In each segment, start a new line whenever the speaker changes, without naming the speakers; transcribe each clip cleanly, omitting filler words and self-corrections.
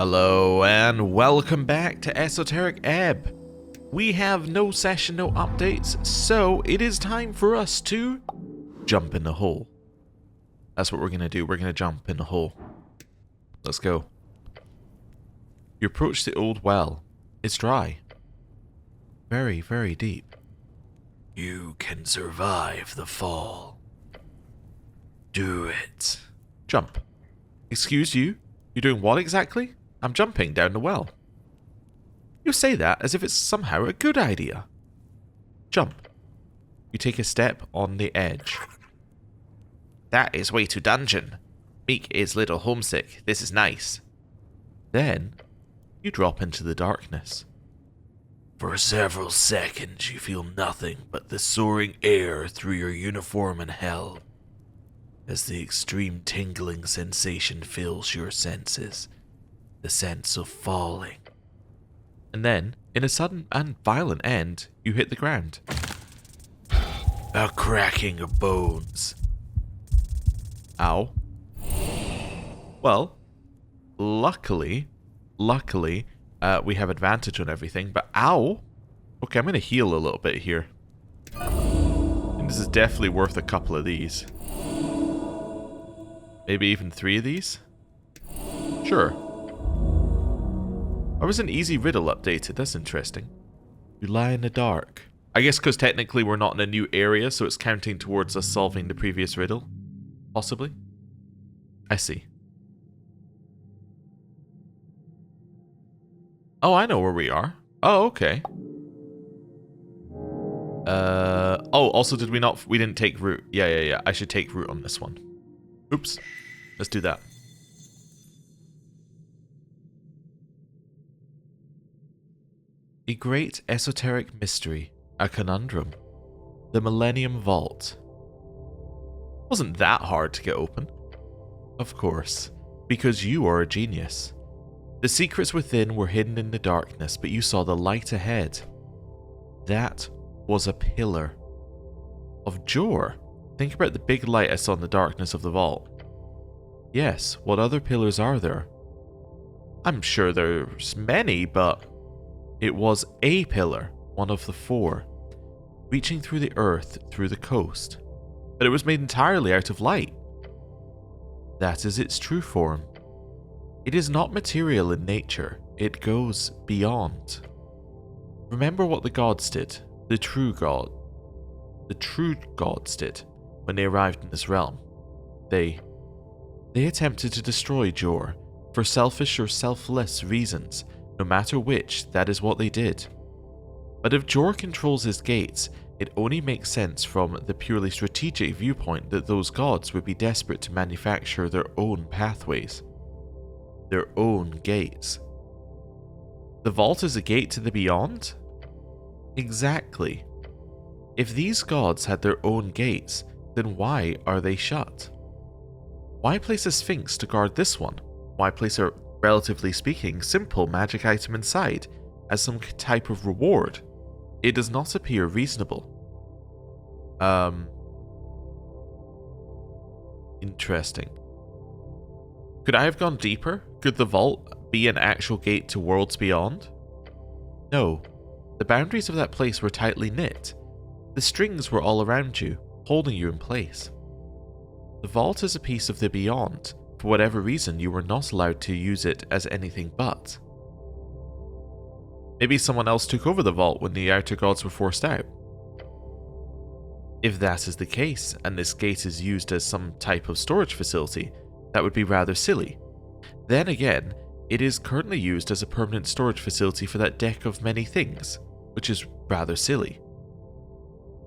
Hello and welcome back to Esoteric Ebb. We have no session, no updates, so it is time for us to jump in the hole. That's what we're going to do, we're going to jump in the hole. Let's go. You approach the old well. It's dry. Very, very deep. You can survive the fall. Do it. Jump. Excuse you? You're doing what exactly? I'm jumping down the well. You say that as if it's somehow a good idea. Jump. You take a step on the edge. That is way too dungeon. Meek is little homesick. This is nice. Then, you drop into the darkness. For several seconds you feel nothing but the soaring air through your uniform and hell. As the extreme tingling sensation fills your senses. The sense of falling. And then, in a sudden and violent end, you hit the ground. A cracking of bones. Ow. Well, luckily, we have advantage on everything, but ow! Okay, I'm going to heal a little bit here. And this is definitely worth a couple of these. Maybe even 3 of these? Sure. Or was an easy riddle updated? That's interesting. You lie in the dark. I guess because technically we're not in a new area, so it's counting towards us solving the previous riddle. Possibly. I see. Oh, I know where we are. Oh, okay. Oh, also did we not... We didn't take root. Yeah. I should take root on this one. Oops. Let's do that. A great esoteric mystery, a conundrum. The Millennium Vault. Wasn't that hard to get open? Of course, because you are a genius. The secrets within were hidden in the darkness, but you saw the light ahead. That was a pillar. Of Jor. Think about the big light I saw in the darkness of the vault. Yes, what other pillars are there? I'm sure there's many, but... It was a pillar, one of the 4, reaching through the earth through the coast, but it was made entirely out of light. That is its true form. It is not material in nature, it goes beyond. Remember what the gods did, the true gods did, when they arrived in this realm. They attempted to destroy Jor, for selfish or selfless reasons. No matter which, that is what they did. But if Jor controls his gates, it only makes sense from the purely strategic viewpoint that those gods would be desperate to manufacture their own pathways. Their own gates. The vault is a gate to the beyond? Exactly. If these gods had their own gates, then why are they shut? Why place a sphinx to guard this one? Why place a relatively speaking, simple magic item inside as some type of reward? It does not appear reasonable. Interesting. Could I have gone deeper? Could the vault be an actual gate to worlds beyond? No. The boundaries of that place were tightly knit. The strings were all around you, holding you in place. The vault is a piece of the beyond. For whatever reason, you were not allowed to use it as anything but. Maybe someone else took over the vault when the outer gods were forced out. If that is the case, and this gate is used as some type of storage facility, that would be rather silly. Then again, it is currently used as a permanent storage facility for that deck of many things, which is rather silly.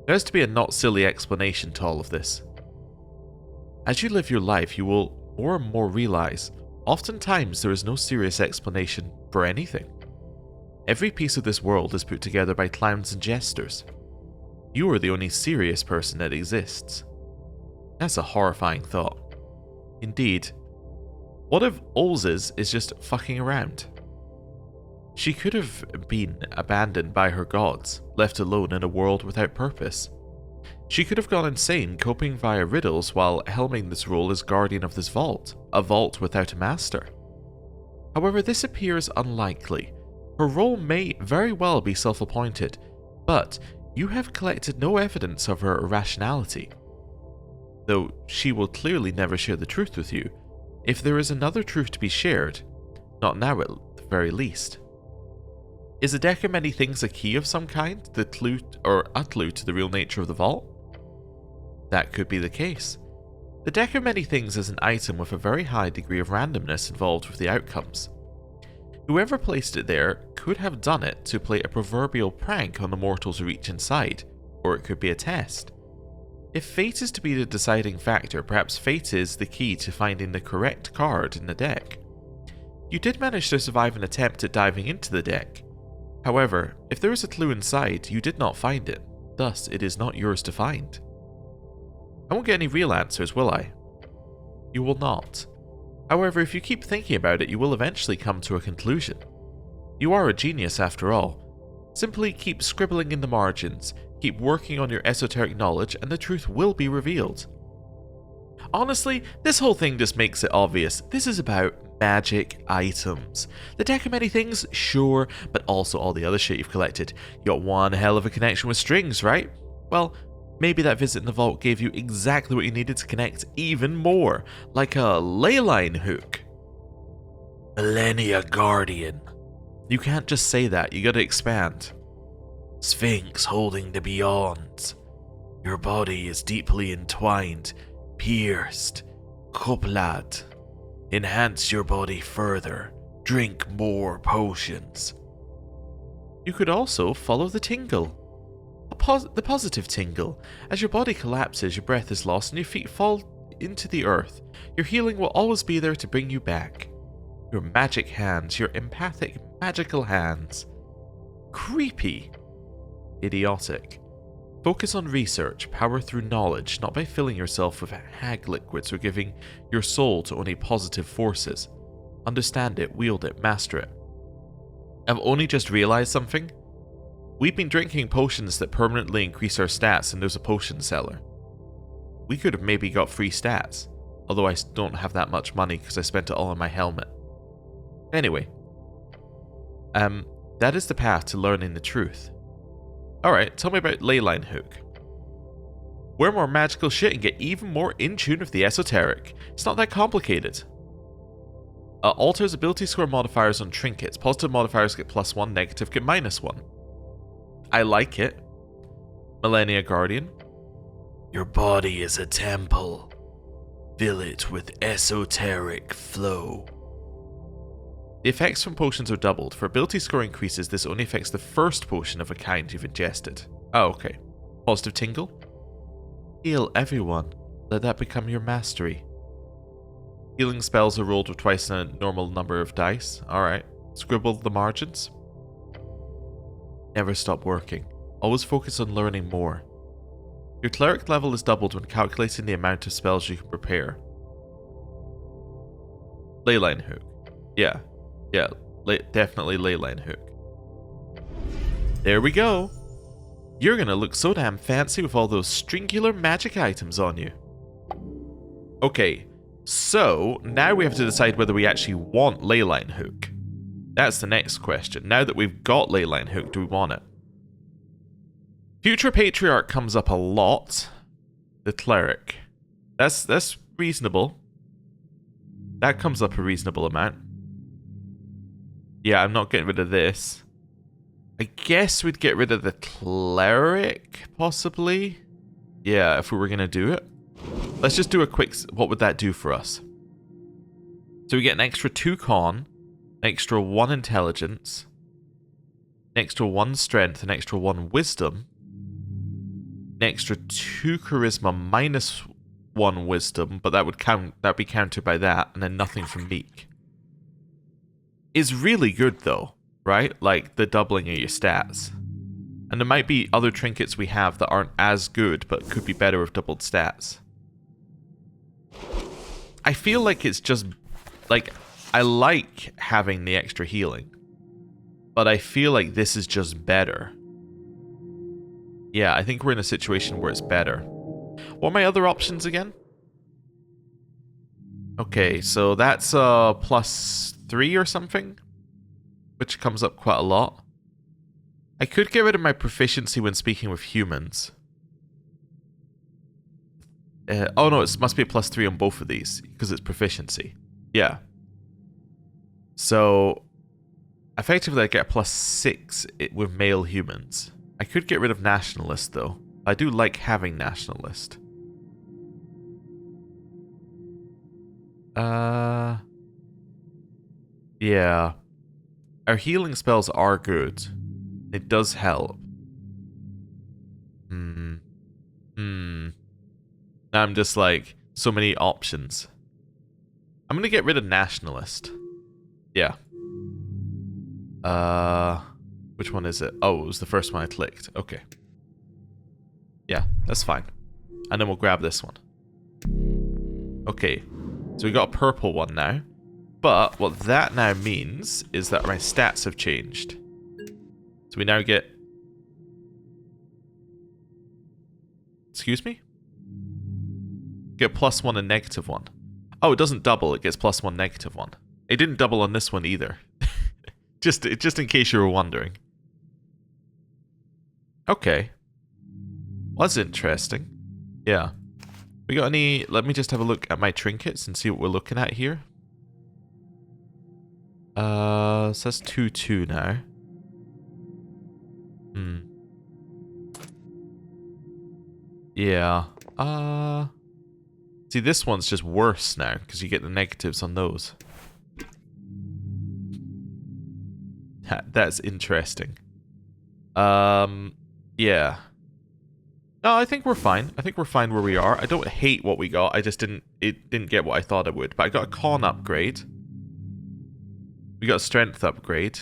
There has to be a not silly explanation to all of this. As you live your life, you will more and more realize, oftentimes there is no serious explanation for anything. Every piece of this world is put together by clowns and jesters. You are the only serious person that exists. That's a horrifying thought. Indeed. What if Olz's is just fucking around? She could have been abandoned by her gods, left alone in a world without purpose. She could have gone insane coping via riddles while helming this role as guardian of this vault, a vault without a master. However, this appears unlikely. Her role may very well be self-appointed, but you have collected no evidence of her irrationality. Though she will clearly never share the truth with you, if there is another truth to be shared, not now at the very least. Is a deck of many things a key of some kind, the clue or a clue to the real nature of the vault? That could be the case. The deck of many things is an item with a very high degree of randomness involved with the outcomes. Whoever placed it there could have done it to play a proverbial prank on the mortals who reach inside, or it could be a test. If fate is to be the deciding factor, perhaps fate is the key to finding the correct card in the deck. You did manage to survive an attempt at diving into the deck. However, if there is a clue inside, you did not find it, thus it is not yours to find. I won't get any real answers, will I? You will not. However, if you keep thinking about it, you will eventually come to a conclusion. You are a genius after all. Simply keep scribbling in the margins, keep working on your esoteric knowledge, and the truth will be revealed. Honestly, this whole thing just makes it obvious. This is about magic items. The deck of many things, sure, but also all the other shit you've collected. You got one hell of a connection with strings, right? Well, maybe that visit in the vault gave you exactly what you needed to connect even more, like a ley line hook. Millennia Guardian. You can't just say that, you gotta expand. Sphinx holding the beyond. Your body is deeply entwined, pierced, coupled. Enhance your body further. Drink more potions. You could also follow the tingle. The positive tingle. As your body collapses, your breath is lost, and your feet fall into the earth. Your healing will always be there to bring you back. Your magic hands, your empathic, magical hands. Creepy. Idiotic. Focus on research, power through knowledge, not by filling yourself with hag liquids or giving your soul to only positive forces. Understand it, wield it, master it. I've only just realized something. We've been drinking potions that permanently increase our stats, and there's a potion seller. We could have maybe got free stats, although I don't have that much money because I spent it all on my helmet. Anyway, that is the path to learning the truth. Alright, tell me about Leyline Hook. Wear more magical shit and get even more in tune with the esoteric. It's not that complicated. Alters ability score modifiers on trinkets. Positive modifiers get +1, negative get -1. I like it. Millennia Guardian. Your body is a temple. Fill it with esoteric flow. The effects from potions are doubled. For ability score increases, this only affects the first potion of a kind you've ingested. Oh, okay. Positive tingle. Heal everyone. Let that become your mastery. Healing spells are rolled with twice the normal number of dice. Alright. Scribble the margins. Never stop working. Always focus on learning more. Your cleric level is doubled when calculating the amount of spells you can prepare. Leyline Hook. Yeah. Yeah, definitely Leyline Hook. There we go. You're gonna look so damn fancy with all those stringular magic items on you. Okay, so now we have to decide whether we actually want Leyline Hook. That's the next question. Now that we've got Leyline Hook, do we want it? Future Patriarch comes up a lot. The Cleric. That's reasonable. That comes up a reasonable amount. Yeah, I'm not getting rid of this. I guess we'd get rid of the Cleric, possibly. Yeah, if we were going to do it. Let's just do a quick... What would that do for us? So we get an extra 2 con, an extra 1 intelligence, an extra 1 strength, an extra 1 wisdom, an extra 2 charisma minus 1 wisdom, but that would be countered by that, and then nothing from meek. Is really good though, right? Like the doubling of your stats. And there might be other trinkets we have that aren't as good, but could be better with doubled stats. I feel like it's just, like, I like having the extra healing, but I feel like this is just better. Yeah, I think we're in a situation where it's better. What are my other options again? Okay, so that's +3 +3 or something, which comes up quite a lot. I could get rid of my proficiency when speaking with humans. Oh no, it must be a +3 on both of these, because it's proficiency. Yeah. So, effectively I get a +6 with male humans. I could get rid of nationalist though. I do like having nationalist. Yeah. Our healing spells are good. It does help. Now I'm just like, so many options. I'm gonna get rid of nationalist. Yeah. Which one is it? Oh, it was the first one I clicked. Okay. Yeah, that's fine. And then we'll grab this one. Okay. So we got a purple one now. But what that now means is that my stats have changed. So we now get... Excuse me? Get +1 and -1. Oh, it doesn't double, it gets +1, -1. It didn't double on this one either. just in case you were wondering. Okay. Was interesting. Yeah. We got any... Let me just have a look at my trinkets and see what we're looking at here. So that's 2-2 now. Yeah. See, this one's just worse now, because you get the negatives on those. That's interesting. Yeah. No, I think we're fine. I think we're fine where we are. I don't hate what we got. I just didn't get what I thought it would. But I got a con upgrade. We got a strength upgrade.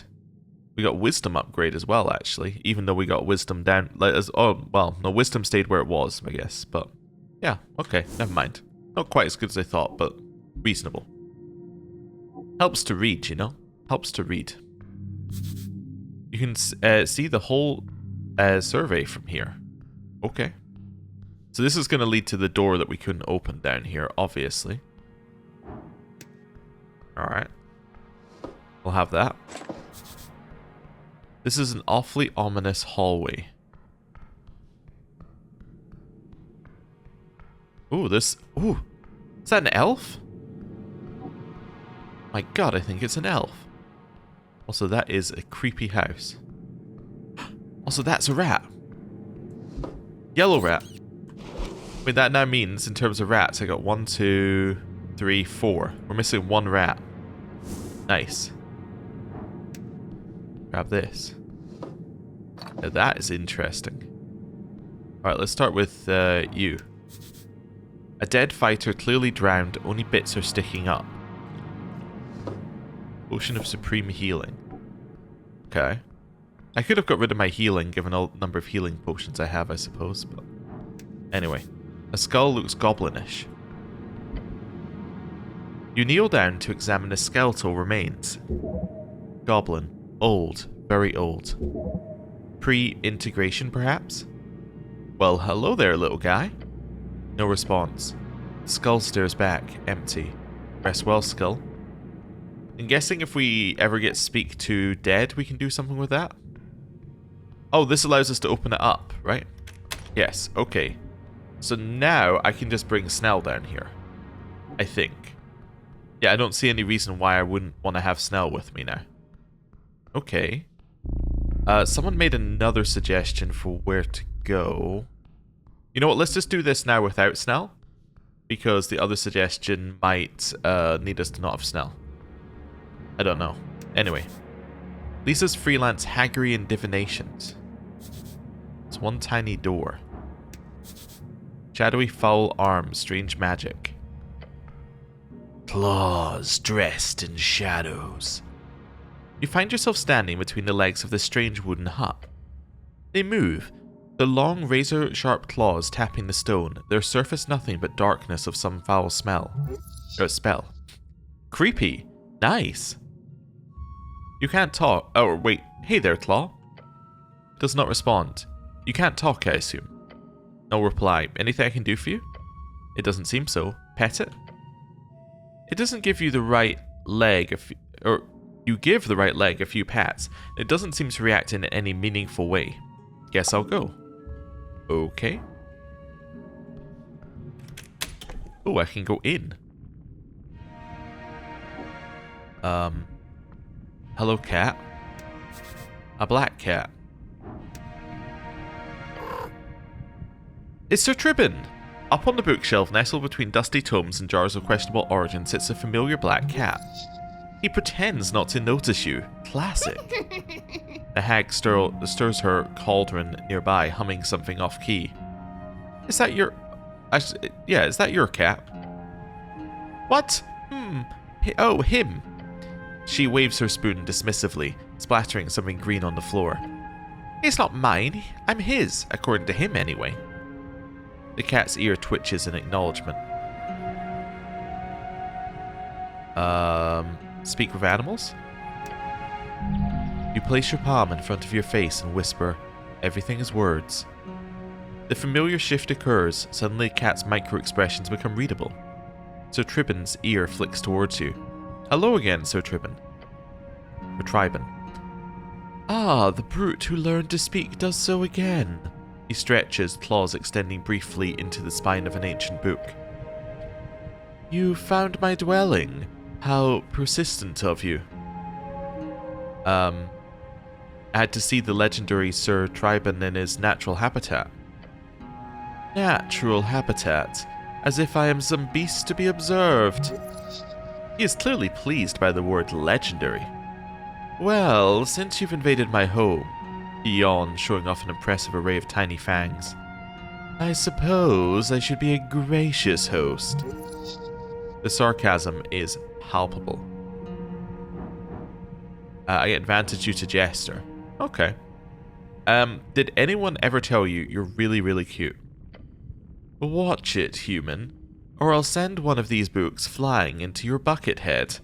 We got wisdom upgrade as well, actually. Even though we got wisdom down. Oh, well, no, wisdom stayed where it was, I guess. But yeah, okay, never mind. Not quite as good as I thought, but reasonable. Helps to read, you know? Helps to read. You can see the whole survey from here. Okay. So this is going to lead to the door that we couldn't open down here, obviously. Alright. We'll have that. This is an awfully ominous hallway. Ooh, this... Ooh. Is that an elf? My god, I think it's an elf. Also, that is a creepy house. Also, that's a rat. Yellow rat. I mean, that now means, in terms of rats, I got 1, 2, 3, 4. We're missing 1 rat. Nice. Grab this. Now that is interesting. Alright, let's start with you. A dead fighter clearly drowned, only bits are sticking up. Potion of Supreme Healing. Okay. I could have got rid of my healing, given all the number of healing potions I have, I suppose, but... Anyway. A skull looks goblinish. You kneel down to examine the skeletal remains. Goblin. Old. Very old. Pre-integration, perhaps? Well, hello there, little guy. No response. Skull stares back, empty. Rest well, skull. I'm guessing if we ever get speak to dead, we can do something with that? Oh, this allows us to open it up, right? Yes, okay. So now I can just bring Snell down here. I think. Yeah, I don't see any reason why I wouldn't want to have Snell with me now. Okay. Someone made another suggestion for where to go. You know what, let's just do this now without Snell. Because the other suggestion might need us to not have Snell. I don't know. Anyway. Lisa's freelance haggery and divinations. It's one tiny door. Shadowy foul arms, strange magic. Claws dressed in shadows. You find yourself standing between the legs of this strange wooden hut. They move, the long razor-sharp claws tapping the stone, their surface nothing but darkness of some foul spell. Creepy. Nice. You can't talk. Oh, wait. Hey there, Claw. Does not respond. You can't talk, I assume. No reply. Anything I can do for you? It doesn't seem so. Pet it? It doesn't give you the right leg or you give the right leg a few pats. It doesn't seem to react in any meaningful way. Guess I'll go. Okay. Oh, I can go in. Hello, cat. A black cat. It's Sir Tribben! Up on the bookshelf, nestled between dusty tomes and jars of questionable origin, sits a familiar black cat. He pretends not to notice you. Classic. The hag stirs her cauldron nearby, humming something off-key. Is that your... yeah, is that your cat? What? Oh, him. She waves her spoon dismissively, splattering something green on the floor. It's not mine. I'm his, according to him anyway. The cat's ear twitches in acknowledgement. Speak with animals? You place your palm in front of your face and whisper, everything is words. The familiar shift occurs, suddenly the cat's micro-expressions become readable. Sir Tribben's ear flicks towards you. Hello again, Sir Tribben. Or Tribben. Ah, the brute who learned to speak does so again. He stretches, claws extending briefly into the spine of an ancient book. You found my dwelling. How persistent of you. I had to see the legendary Sir Tribben in his natural habitat. Natural habitat? As if I am some beast to be observed. He is clearly pleased by the word legendary. Well, since you've invaded my home, he yawned, showing off an impressive array of tiny fangs. I suppose I should be a gracious host. The sarcasm is palpable. I get advantage due to Jester. Okay. Did anyone ever tell you you're really, really cute? Watch it, human, or I'll send one of these books flying into your bucket head.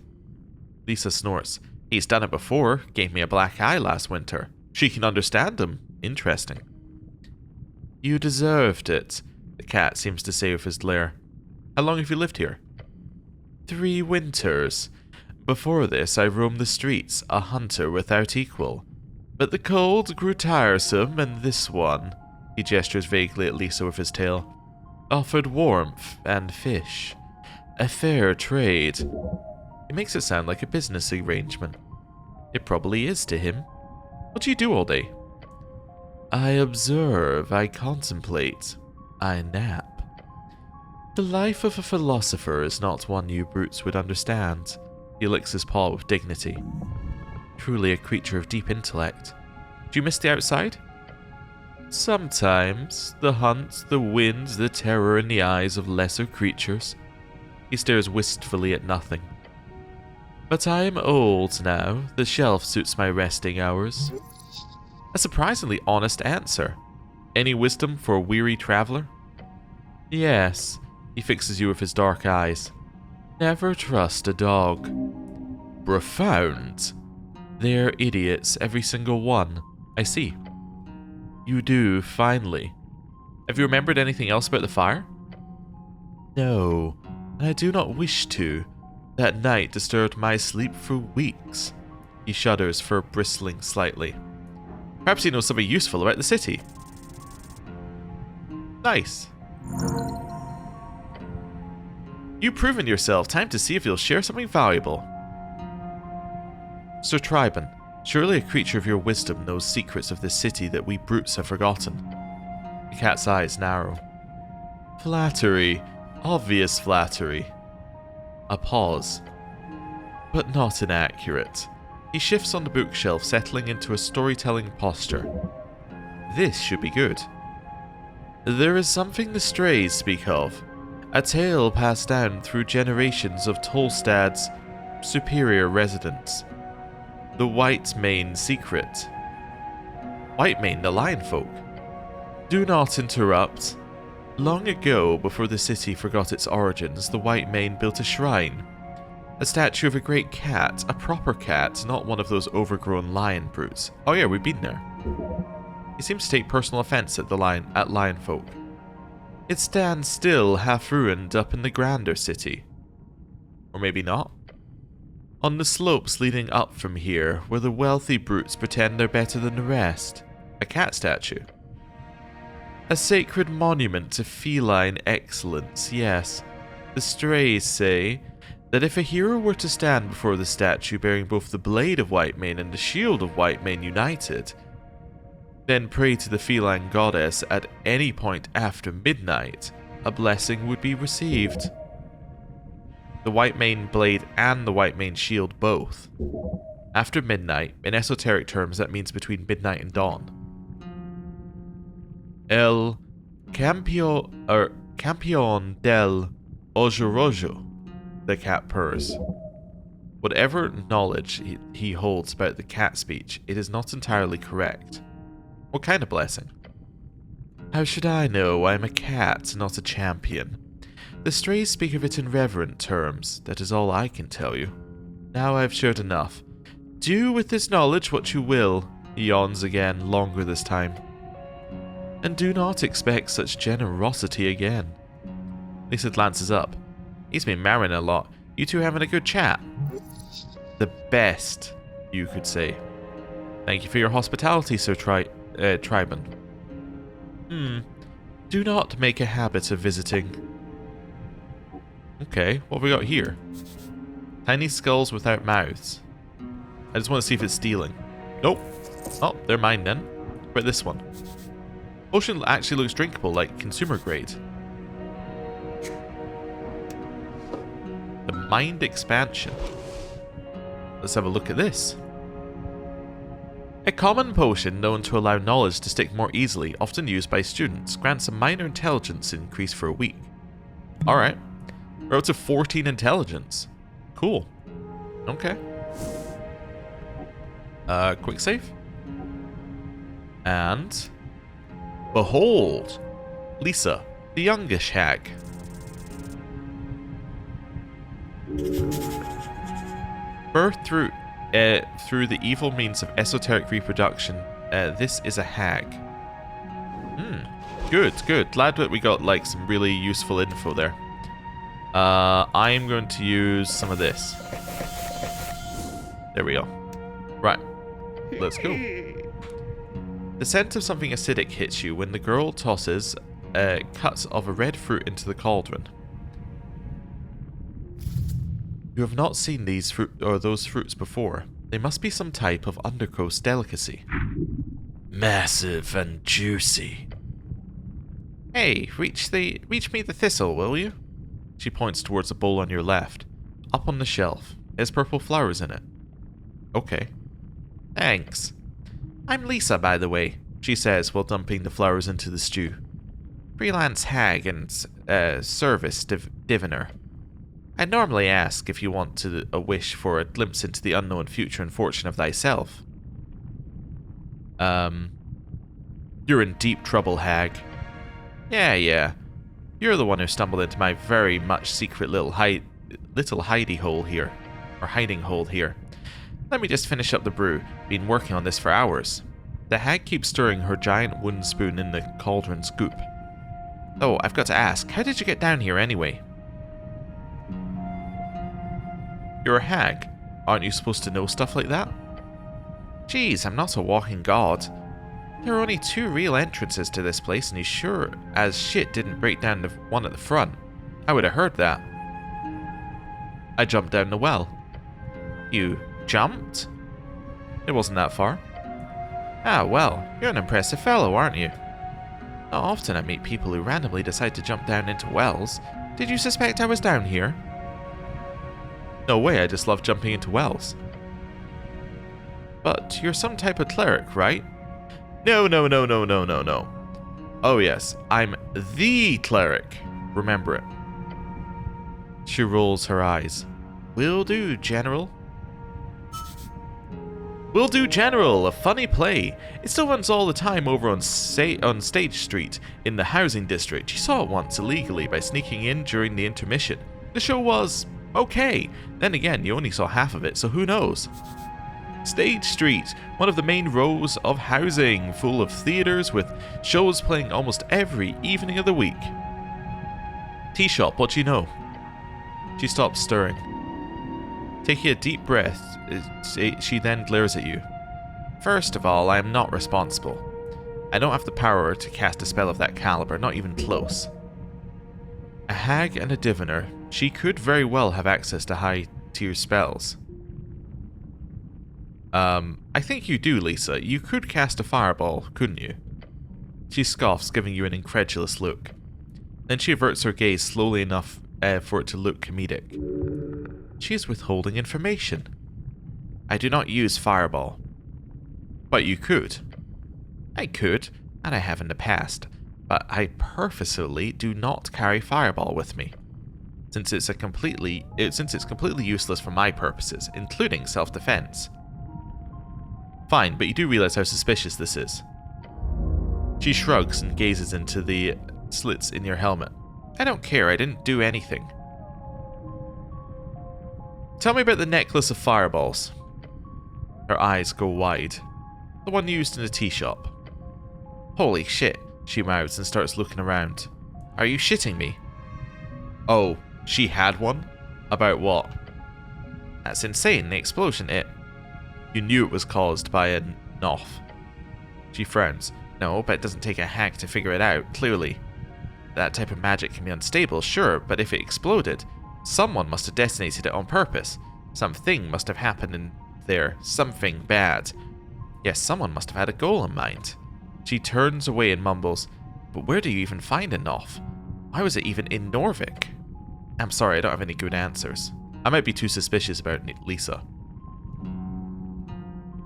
Lisa snorts. He's done it before, gave me a black eye last winter. She can understand him. Interesting. You deserved it, the cat seems to say with his glare. How long have you lived here? 3 winters. Before this, I roamed the streets, a hunter without equal. But the cold grew tiresome, and this one, he gestures vaguely at Lisa with his tail, offered warmth and fish. A fair trade. It makes it sound like a business arrangement. It probably is to him. What do you do all day? I observe, I contemplate, I nap. The life of a philosopher is not one you brutes would understand. He licks his paw with dignity. Truly a creature of deep intellect. Do you miss the outside? Sometimes. The hunt, the wind, the terror in the eyes of lesser creatures. He stares wistfully at nothing. But I am old now. The shelf suits my resting hours. A surprisingly honest answer. Any wisdom for a weary traveler? Yes. He fixes you with his dark eyes. Never trust a dog. Profound. They're idiots, every single one. I see. You do, finally. Have you remembered anything else about the fire? No, and I do not wish to. That night disturbed my sleep for weeks. He shudders, fur bristling slightly. Perhaps he knows something useful about the city. Nice. You've proven yourself. Time to see if you'll share something valuable. Sir Tribben, surely a creature of your wisdom knows secrets of this city that we brutes have forgotten. The cat's eyes narrow. Flattery. Obvious flattery. A pause. But not inaccurate. He shifts on the bookshelf, settling into a storytelling posture. This should be good. There is something the strays speak of. A tale passed down through generations of Tolstad's superior residents. The White Mane secret. White Mane, the lion folk. Do not interrupt. Long ago, before the city forgot its origins, the White Mane built a shrine. A statue of a great cat, a proper cat, not one of those overgrown lion brutes. Oh yeah, we've been there. He seems to take personal offense at lion folk. It stands still, half ruined, up in the grander city. Or maybe not. On the slopes leading up from here, where the wealthy brutes pretend they're better than the rest. A cat statue. A sacred monument to feline excellence, yes. The strays say that if a hero were to stand before the statue bearing both the blade of Whitemane and the shield of Whitemane united, then pray to the feline goddess at any point after midnight, a blessing would be received. The Whitemane blade and the Whitemane shield both. After midnight, in esoteric terms that means between midnight and dawn. El Campeón del Ojorojo, the cat purrs. Whatever knowledge he holds about the cat speech, it is not entirely correct. What kind of blessing? How should I know? I am a cat, not a champion. The strays speak of it in reverent terms, that is all I can tell you. Now I have shared enough. Do with this knowledge what you will. He yawns again, longer this time. And do not expect such generosity again. Lisa glances up. He's been marrying a lot. You two having a good chat? The best, you could say. Thank you for your hospitality, Sir Triban. Do not make a habit of visiting. Okay, what have we got here? Tiny skulls without mouths. I just want to see if it's stealing. Nope. Oh, they're mine then. What about this one? Ocean actually looks drinkable, like consumer grade. The mind expansion. Let's have a look at this. A common potion known to allow knowledge to stick more easily, often used by students, grants a minor intelligence increase for a week. Alright. We're up to 14 intelligence. Cool. Okay. Quick save. And behold, Lisa, the youngish hag. Birthed through the evil means of esoteric reproduction, this is a hag. Good, good. Glad that we got like some really useful info there. I am going to use some of this. There we go. Right. Let's go. The scent of something acidic hits you when the girl tosses cuts of a red fruit into the cauldron. You have not seen these those fruits before. They must be some type of undercoast delicacy. Massive and juicy. Hey, reach me the thistle, will you? She points towards a bowl on your left. Up on the shelf. It has purple flowers in it. Okay. Thanks. I'm Lisa, by the way, she says while dumping the flowers into the stew. Freelance hag and service diviner. I normally ask if you want a wish for a glimpse into the unknown future and fortune of thyself. You're in deep trouble, hag. Yeah. You're the one who stumbled into my very much secret little hidey hole here. Or hiding hole here. Let me just finish up the brew. Been working on this for hours. The hag keeps stirring her giant wooden spoon in the cauldron's goop. Oh, I've got to ask, how did you get down here anyway? You're a hag. Aren't you supposed to know stuff like that? Geez, I'm not a walking god. There are only 2 real entrances to this place, and you sure as shit didn't break down the one at the front. I would have heard that. I jumped down the well. You jumped? It wasn't that far. Ah, well, you're an impressive fellow, aren't you? Not often I meet people who randomly decide to jump down into wells. Did you suspect I was down here? No way, I just love jumping into wells. But you're some type of cleric, right? No. Oh yes, I'm the cleric. Remember it. She rolls her eyes. Will do, General. Will do, General, a funny play. It still runs all the time over on Stage Street in the housing district. You saw it once illegally by sneaking in during the intermission. The show was okay. Then again, you only saw half of it, so who knows? Stage Street, one of the main rows of housing, full of theatres with shows playing almost every evening of the week. Tea shop, what do you know? She stops stirring. Taking a deep breath, she then glares at you. First of all, I am not responsible. I don't have the power to cast a spell of that caliber, not even close. A hag and a diviner, she could very well have access to high-tier spells. I think you do, Lisa. You could cast a fireball, couldn't you? She scoffs, giving you an incredulous look. Then she averts her gaze slowly enough for it to look comedic. She is withholding information. I do not use fireball. But you could. I could, and I have in the past, but I purposefully do not carry fireball with me, since it's completely useless for my purposes, including self-defense. Fine, but you do realize how suspicious this is. She shrugs and gazes into the slits in your helmet. I don't care, I didn't do anything. Tell me about the necklace of fireballs. Her eyes go wide. The one used in the tea shop. Holy shit, she mouths and starts looking around. Are you shitting me? Oh, she had one? About what? That's insane, the explosion, You knew it was caused by a Noth. She frowns. No, but it doesn't take a hack to figure it out, clearly. That type of magic can be unstable, sure, but if it exploded, someone must have detonated it on purpose. Something must have happened in there, something bad. Yes, someone must have had a goal in mind. She turns away and mumbles, but where do you even find a Noth? Why was it even in Norvik? I'm sorry, I don't have any good answers. I might be too suspicious about Lisa.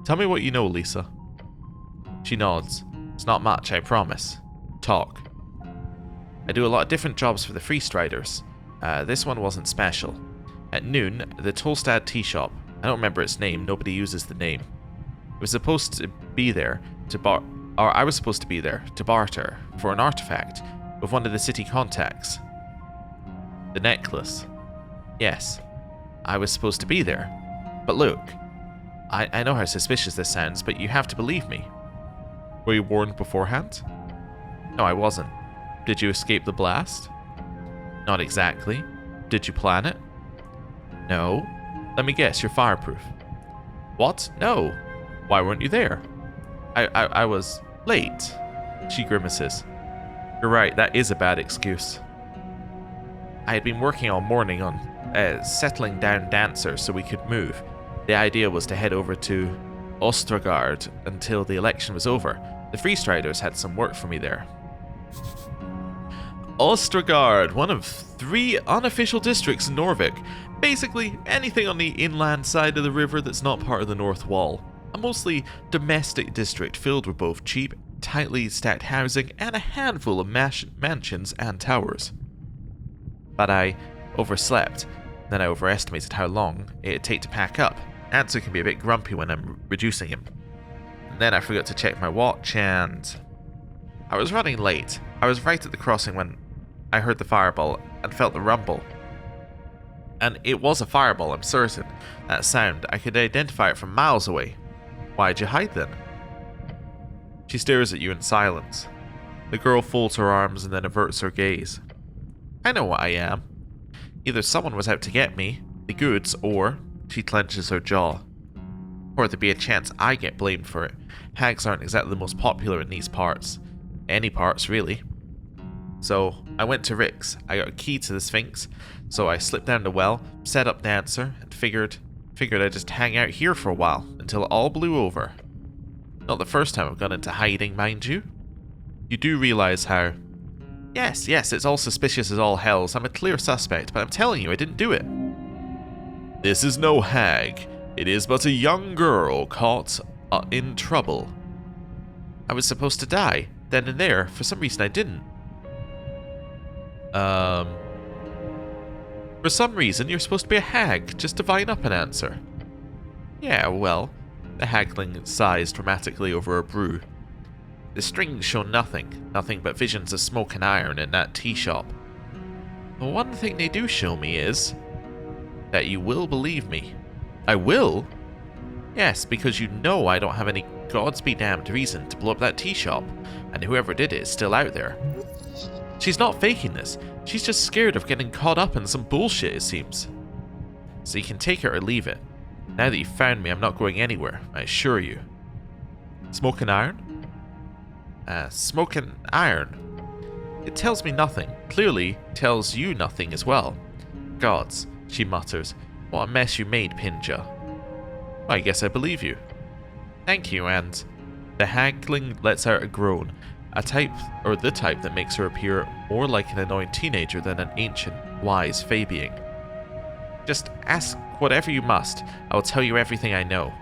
Tell me what you know, Lisa. She nods. It's not much, I promise. Talk. I do a lot of different jobs for the Freestriders. This one wasn't special. At noon, the Tolstad tea shop. I don't remember its name, nobody uses the name. I was supposed to be there to barter for an artifact with one of the city contacts. The necklace. Yes, I was supposed to be there. But look, I know how suspicious this sounds, but you have to believe me. Were you warned beforehand? No, I wasn't. Did you escape the blast? Not exactly. Did you plan it? No. Let me guess, you're fireproof. What? No. Why weren't you there? I was late. She grimaces. You're right, that is a bad excuse. I had been working all morning on settling down dancers so we could move. The idea was to head over to Ostrogard until the election was over. The Freestriders had some work for me there. Ostrogard, one of 3 unofficial districts in Norvik. Basically, anything on the inland side of the river that's not part of the North Wall. A mostly domestic district filled with both cheap, tightly stacked housing and a handful of mansions and towers. But I overslept. Then I overestimated how long it'd take to pack up. Answer can be a bit grumpy when I'm reducing him. And then I forgot to check my watch and... I was running late. I was right at the crossing when I heard the fireball and felt the rumble. And it was a fireball, I'm certain. That sound, I could identify it from miles away. Why'd you hide then? She stares at you in silence. The girl folds her arms and then averts her gaze. I know what I am. Either someone was out to get me, the goods, or... She clenches her jaw. Or there'd be a chance I get blamed for it. Hags aren't exactly the most popular in these parts. Any parts, really. So, I went to Rick's. I got a key to the Sphinx, so I slipped down the well, set up Dancer, and figured I'd just hang out here for a while, until it all blew over. Not the first time I've gone into hiding, mind you. You do realize how... Yes, it's all suspicious as all hells. I'm a clear suspect, but I'm telling you, I didn't do it. This is no hag. It is but a young girl caught in trouble. I was supposed to die, then and there. For some reason I didn't. For some reason you're supposed to be a hag. Just divine up an answer. Yeah, well, the hagling sighs dramatically over her brew. The strings show nothing but visions of smoke and iron in that tea shop. The one thing they do show me is... that you will believe me. I will? Yes, because you know I don't have any gods be damned reason to blow up that tea shop, and whoever did it is still out there. She's not faking this. She's just scared of getting caught up in some bullshit, it seems. So you can take it or leave it. Now that you've found me, I'm not going anywhere, I assure you. Smoking iron? Smoking iron? It tells me nothing. Clearly tells you nothing as well. Gods, she mutters. What a mess you made, Pinja. Well, I guess I believe you. Thank you, and... The hagling lets out a groan. The type that makes her appear more like an annoyed teenager than an ancient, wise fey being. Just ask whatever you must. I will tell you everything I know.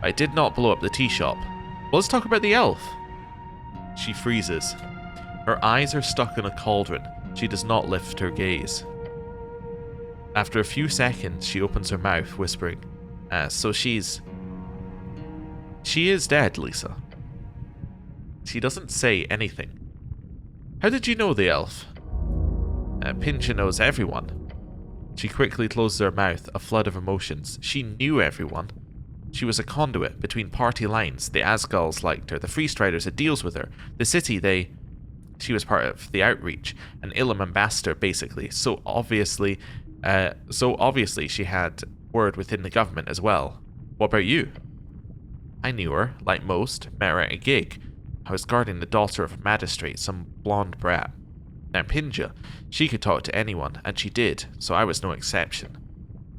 I did not blow up the tea shop. Well, let's talk about the elf. She freezes. Her eyes are stuck in a cauldron. She does not lift her gaze. After a few seconds, she opens her mouth, whispering, so she is dead, Lisa. She doesn't say anything. How did you know the elf? Pinja knows everyone. She quickly closes her mouth, a flood of emotions. She knew everyone. She was a conduit between party lines. The Asgulls liked her. The Freestriders had deals with her. The city, she was part of the outreach. An Ilum ambassador, basically. So obviously she had word within the government as well. What about you? I knew her, like most. Met her at a gig. I was guarding the daughter of a magistrate, some blonde brat. Now Pinja, she could talk to anyone, and she did, so I was no exception.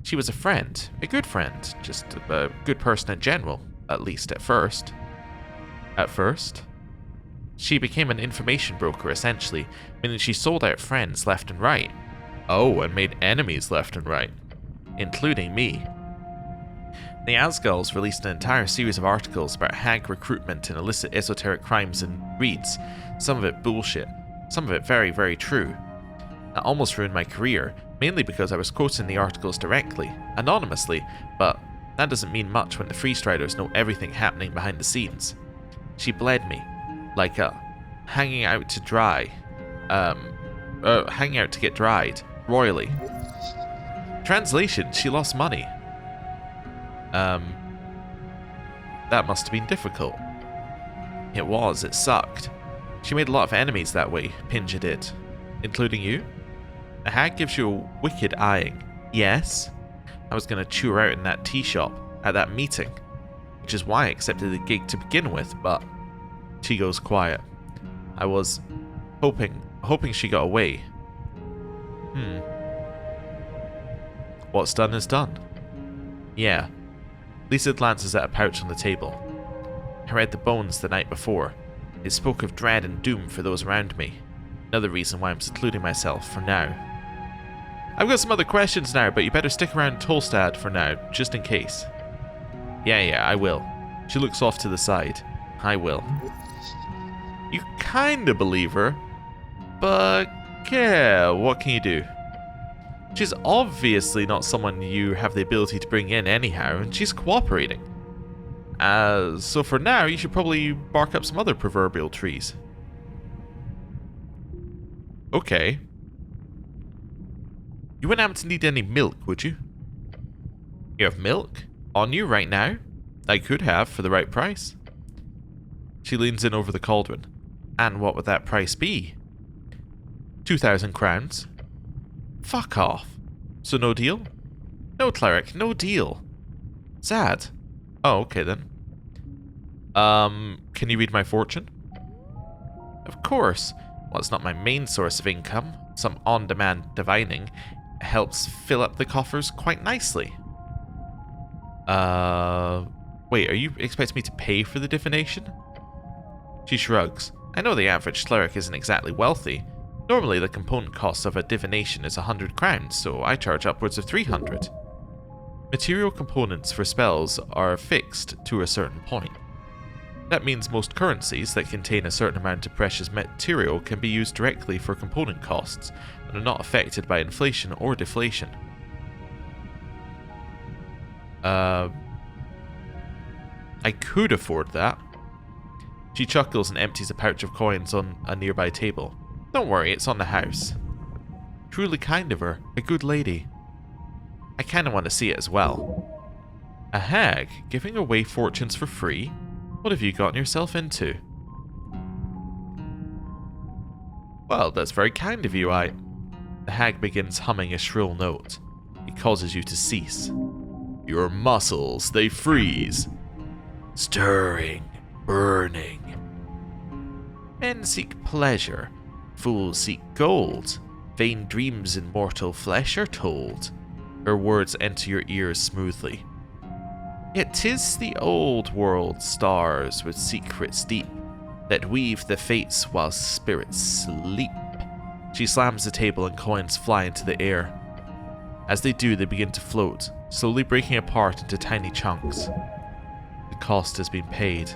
She was a friend, a good friend, just a good person in general, at least at first. At first? She became an information broker, essentially, meaning she sold out friends left and right. Oh, and made enemies left and right. Including me. The Asgulls released an entire series of articles about hag recruitment and illicit esoteric crimes and reads. Some of it bullshit. Some of it very, very true. That almost ruined my career, mainly because I was quoting the articles directly, anonymously, but that doesn't mean much when the Freestriders know everything happening behind the scenes. She bled me, like hanging out to dry. Hanging out to get dried, royally. Translation, she lost money. That must have been difficult. It was, it sucked. She made a lot of enemies that way, Pinja did. Including you? The hag gives you a wicked eyeing. Yes? I was going to chew her out in that tea shop, at that meeting. Which is why I accepted the gig to begin with, but... She goes quiet. I was hoping she got away. What's done is done. Yeah. Lisa glances at a pouch on the table. I read the bones the night before. It spoke of dread and doom for those around me. Another reason why I'm secluding myself for now. I've got some other questions now, but you better stick around Tolstad for now, just in case. Yeah, I will. She looks off to the side. I will. You kinda believe her, but yeah, what can you do? She's obviously not someone you have the ability to bring in anyhow, and she's cooperating. So for now, you should probably bark up some other proverbial trees. Okay. You wouldn't happen to need any milk, would you? You have milk? On you right now? I could have, for the right price. She leans in over the cauldron. And what would that price be? 2,000 crowns. Fuck off. So no deal? No, Cleric, no deal. Sad. Oh, okay then. Can you read my fortune? Of course. Well, it's not my main source of income. Some on-demand divining helps fill up the coffers quite nicely. Wait, are you expecting me to pay for the divination? She shrugs. I know the average cleric isn't exactly wealthy. Normally the component cost of a divination is 100 crowns, so I charge upwards of 300. Material components for spells are fixed to a certain point. That means most currencies that contain a certain amount of precious material can be used directly for component costs and are not affected by inflation or deflation. I could afford that. She chuckles and empties a pouch of coins on a nearby table. Don't worry, it's on the house. Truly kind of her, a good lady. I kinda want to see it as well. A hag giving away fortunes for free? What have you gotten yourself into? Well, that's very kind of you, The hag begins humming a shrill note. You causes you to cease. Your muscles, they freeze. Stirring, burning. Men seek pleasure, fools seek gold. Vain dreams in mortal flesh are told. Her words enter your ears smoothly. Yet 'tis the old world stars with secrets deep that weave the fates while spirits sleep. She slams the table and coins fly into the air. As they do, they begin to float, slowly breaking apart into tiny chunks. The cost has been paid.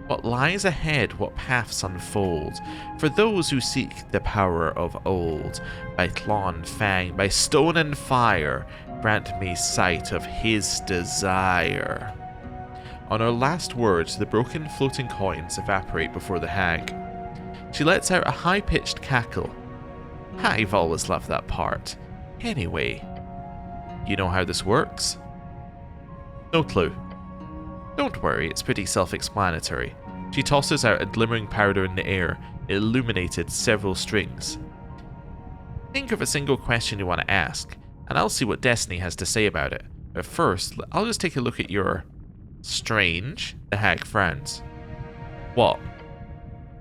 What lies ahead, what paths unfold, for those who seek the power of old. By claw and fang, by stone and fire, grant me sight of his desire. On her last words, the broken floating coins evaporate before the hag. She lets out a high-pitched cackle. I've always loved that part. Anyway, you know how this works? No clue. Don't worry, it's pretty self-explanatory. She tosses out a glimmering powder in the air. It illuminated several strings. Think of a single question you want to ask, and I'll see what Destiny has to say about it. But first, I'll just take a look at your... Strange? The hag frowns. What?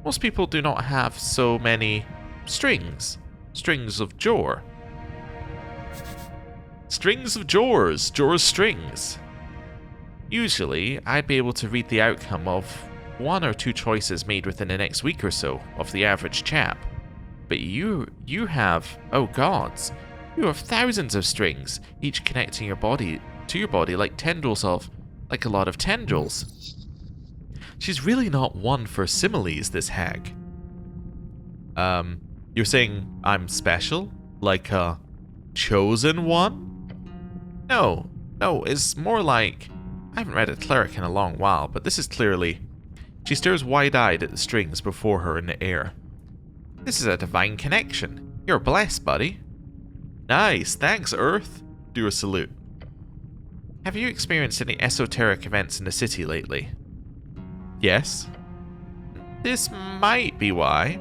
Most people do not have so many... strings. Strings of Jor. Strings of Jors. Jor's strings. Usually, I'd be able to read the outcome of 1 or 2 choices made within the next week or so of the average chap. But you have, oh gods, you have thousands of strings, each connecting your body to your body like tendrils of, like a lot of tendrils. She's really not one for similes, this hag. You're saying I'm special? Like a chosen one? No, it's more like... I haven't read a Cleric in a long while, but this is clearly... She stares wide-eyed at the strings before her in the air. This is a divine connection. You're blessed, buddy. Nice, thanks, Earth. Do a salute. Have you experienced any esoteric events in the city lately? Yes. This might be why.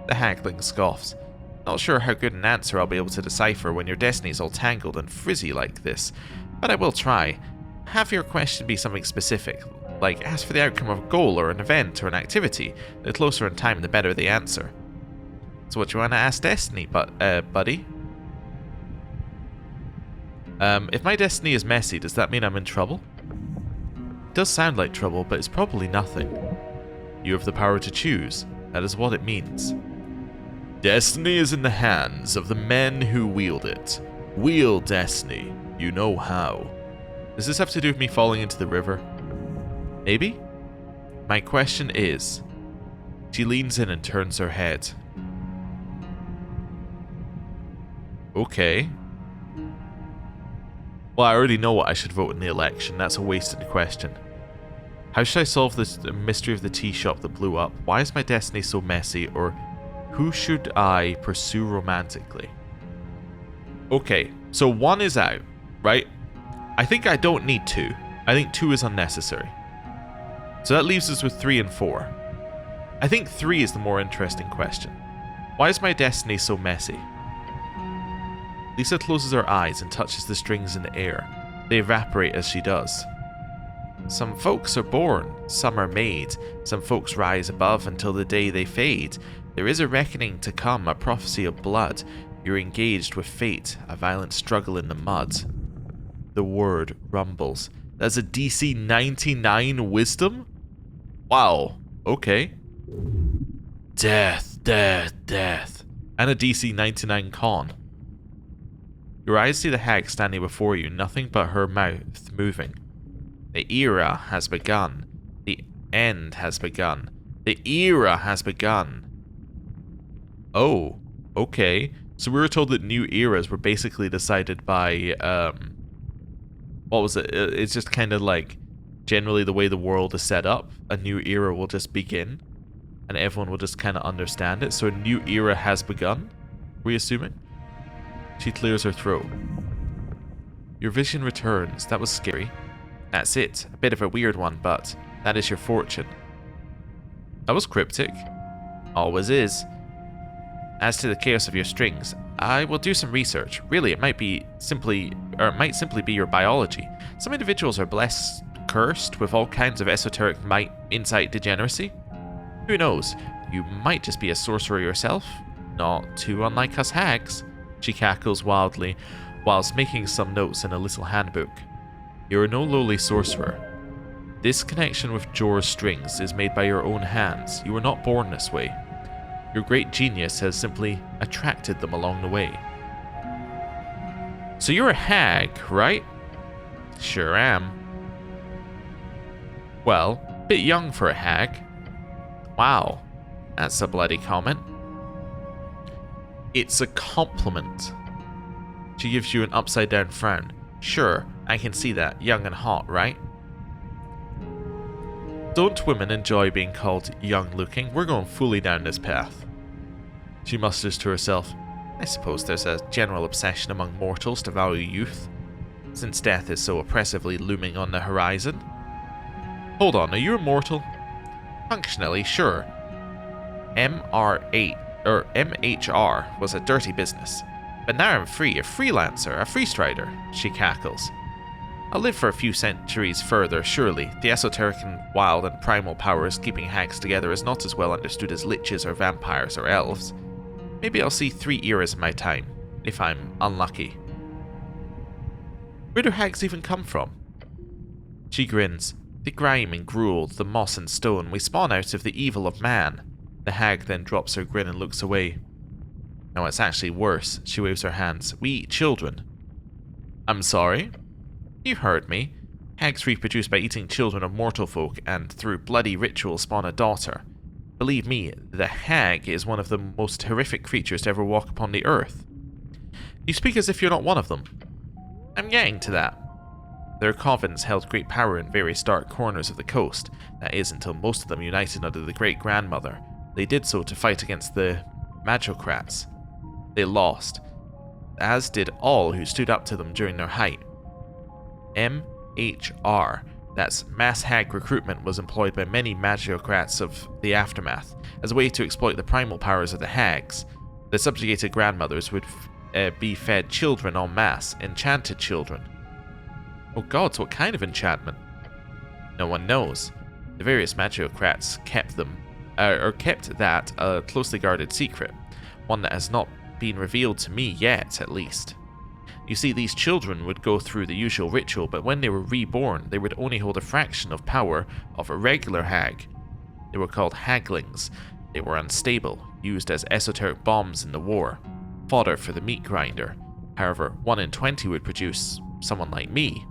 The hagling scoffs. Not sure how good an answer I'll be able to decipher when your destiny's all tangled and frizzy like this, but I will try. Have your question be something specific, like ask for the outcome of a goal or an event or an activity. The closer in time, the better the answer. So what you want to ask Destiny, buddy? If my destiny is messy, does that mean I'm in trouble? It does sound like trouble, but it's probably nothing. You have the power to choose. That is what it means. Destiny is in the hands of the men who wield it. Wield destiny. You know how. Does this have to do with me falling into the river? Maybe? My question is... She leans in and turns her head. Okay. Well, I already know what I should vote in the election. That's a wasted question. How should I solve this mystery of the tea shop that blew up? Why is my destiny so messy? Or who should I pursue romantically? Okay, so 1 is out, right? I think I don't need 2. I think 2 is unnecessary. So that leaves us with 3 and 4. I think 3 is the more interesting question. Why is my destiny so messy? Lisa closes her eyes and touches the strings in the air. They evaporate as she does. Some folks are born, some are made. Some folks rise above until the day they fade. There is a reckoning to come, a prophecy of blood. You're engaged with fate, a violent struggle in the mud. The word rumbles. That's a DC 99 wisdom? Wow, okay. Death, death, death. And a DC 99 con. Your eyes see the hag standing before you, nothing but her mouth moving. The era has begun. The end has begun. The era has begun. Oh, okay. So we were told that new eras were basically decided by, what was it? It's just kind of like, generally the way the world is set up, a new era will just begin, and everyone will just kind of understand it. So a new era has begun, we assuming? She clears her throat. Your vision returns. That was scary. That's it. A bit of a weird one, but that is your fortune. That was cryptic. Always is. As to the chaos of your strings, I will do some research. Really, it might simply be your biology. Some individuals are blessed, cursed with all kinds of esoteric might, insight, degeneracy. Who knows? You might just be a sorcerer yourself. Not too unlike us hags. She cackles wildly, whilst making some notes in a little handbook. You are no lowly sorcerer. This connection with Jor's strings is made by your own hands. You were not born this way. Your great genius has simply attracted them along the way. So you're a hag, right? Sure am. Well, bit young for a hag. Wow, that's a bloody comment. It's a compliment. She gives you an upside-down frown. Sure, I can see that. Young and hot, right? Don't women enjoy being called young-looking? We're going fully down this path. She musters to herself. I suppose there's a general obsession among mortals to value youth, since death is so oppressively looming on the horizon. Hold on, are you immortal? Functionally, sure. MHR was a dirty business. But now I'm free, a freelancer, a freestrider, she cackles. I'll live for a few centuries further, surely. The esoteric and wild and primal powers keeping hags together is not as well understood as liches or vampires or elves. Maybe I'll see 3 eras in my time, if I'm unlucky. Where do hags even come from? She grins. The grime and gruel, the moss and stone, we spawn out of the evil of man. The hag then drops her grin and looks away. No, it's actually worse. She waves her hands. We eat children. I'm sorry? You heard me. Hags reproduce by eating children of mortal folk and through bloody ritual spawn a daughter. Believe me, the hag is one of the most horrific creatures to ever walk upon the earth. You speak as if you're not one of them. I'm getting to that. Their covens held great power in various dark corners of the coast. That is, until most of them united under the great-grandmother. They did so to fight against the magocrats. They lost, as did all who stood up to them during their height. MHR, that's mass hag recruitment, was employed by many magocrats of the aftermath as a way to exploit the primal powers of the hags. The subjugated grandmothers would be fed children en masse, enchanted children. Oh gods, what kind of enchantment? No one knows. The various magocrats kept that a closely guarded secret, one that has not been revealed to me yet, at least. You see, these children would go through the usual ritual, but when they were reborn, they would only hold a fraction of power of a regular hag. They were called haglings. They were unstable, used as esoteric bombs in the war, fodder for the meat grinder. However, 1 in 20 would produce someone like me.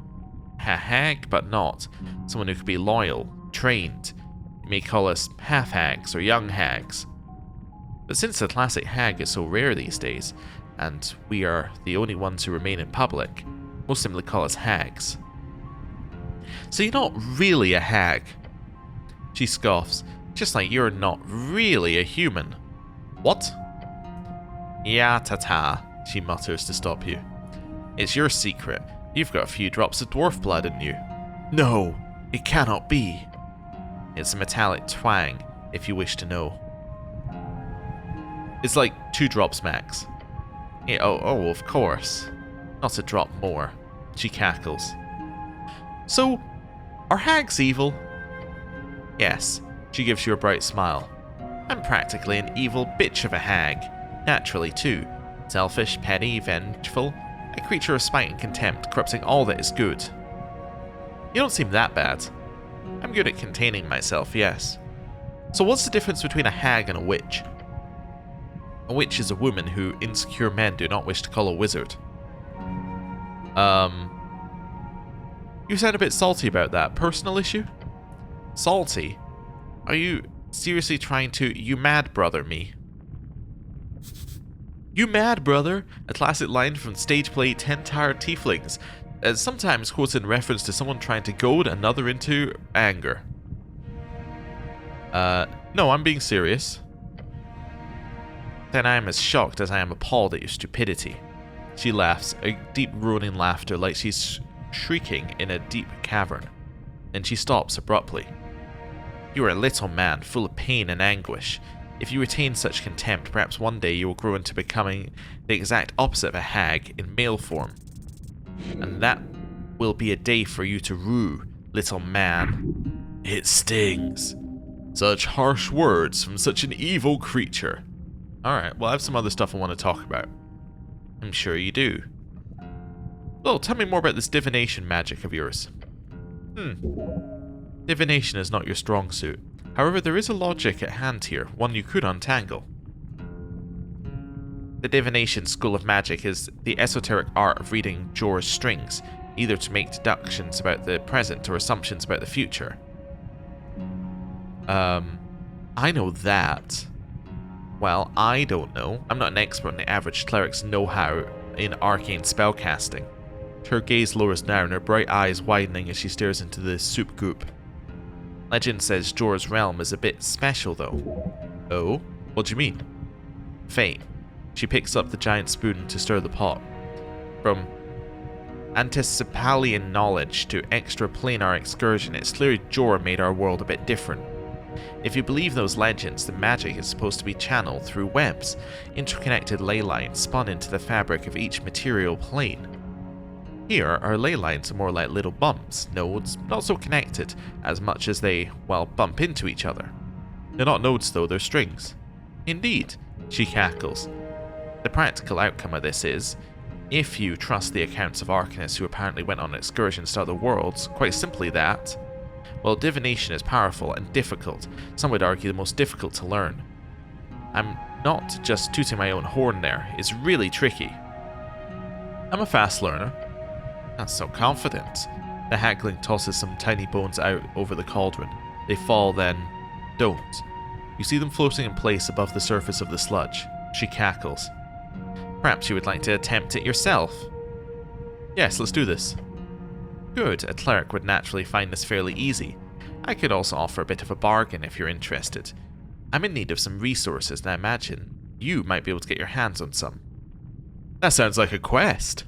A hag, but not. Someone who could be loyal, trained. You may call us half-hags or young hags. But since the classic hag is so rare these days, and we are the only ones who remain in public, most simply call us hags. So you're not really a hag. She scoffs, just like you're not really a human. What? Ya ta-ta, she mutters to stop you. It's your secret. You've got a few drops of dwarf blood in you. No, it cannot be. It's a metallic twang, if you wish to know. It's like 2 drops max. Yeah, oh, of course. Not a drop more. She cackles. So, are hags evil? Yes, she gives you a bright smile. I'm practically an evil bitch of a hag. Naturally, too. Selfish, petty, vengeful. A creature of spite and contempt, corrupting all that is good. You don't seem that bad. I'm good at containing myself, yes. So what's the difference between a hag and a witch? A witch is a woman who insecure men do not wish to call a wizard. You sound a bit salty about that. Personal issue? Salty? Are you seriously trying to you mad brother me? You mad brother? A classic line from stage play 10 Tired Tieflings, sometimes quoted in reference to someone trying to goad another into anger. No, I'm being serious. Then I am as shocked as I am appalled at your stupidity. She laughs, a deep groaning laughter like she's shrieking in a deep cavern. Then she stops abruptly. You are a little man, full of pain and anguish. If you retain such contempt, perhaps one day you will grow into becoming the exact opposite of a hag in male form. And that will be a day for you to rue, little man. It stings. Such harsh words from such an evil creature. Alright, well I have some other stuff I want to talk about. I'm sure you do. Well, tell me more about this divination magic of yours. Divination is not your strong suit. However, there is a logic at hand here, one you could untangle. The divination school of magic is the esoteric art of reading Jor's strings, either to make deductions about the present or assumptions about the future. I know that. Well, I don't know. I'm not an expert in the average cleric's know-how in arcane spellcasting. Her gaze lowers down, her bright eyes widening as she stares into the soup goop. Legend says Jor's realm is a bit special, though. Oh? What do you mean? Fate. She picks up the giant spoon to stir the pot. From anticipalian knowledge to extraplanar excursion, it's clear Jor made our world a bit different. If you believe those legends, the magic is supposed to be channeled through webs, interconnected ley lines spun into the fabric of each material plane. Here, our ley lines are more like little bumps, nodes, not so connected as much as they, well, bump into each other. They're not nodes though, they're strings. Indeed, she cackles. The practical outcome of this is, if you trust the accounts of arcanists who apparently went on excursions to other worlds, quite simply that, well, divination is powerful and difficult, some would argue the most difficult to learn. I'm not just tooting my own horn there, it's really tricky. I'm a fast learner. That's so confident. The hackling tosses some tiny bones out over the cauldron. They fall, then don't. You see them floating in place above the surface of the sludge. She cackles. Perhaps you would like to attempt it yourself. Yes, let's do this. Good, a cleric would naturally find this fairly easy. I could also offer a bit of a bargain if you're interested. I'm in need of some resources and I imagine you might be able to get your hands on some. That sounds like a quest.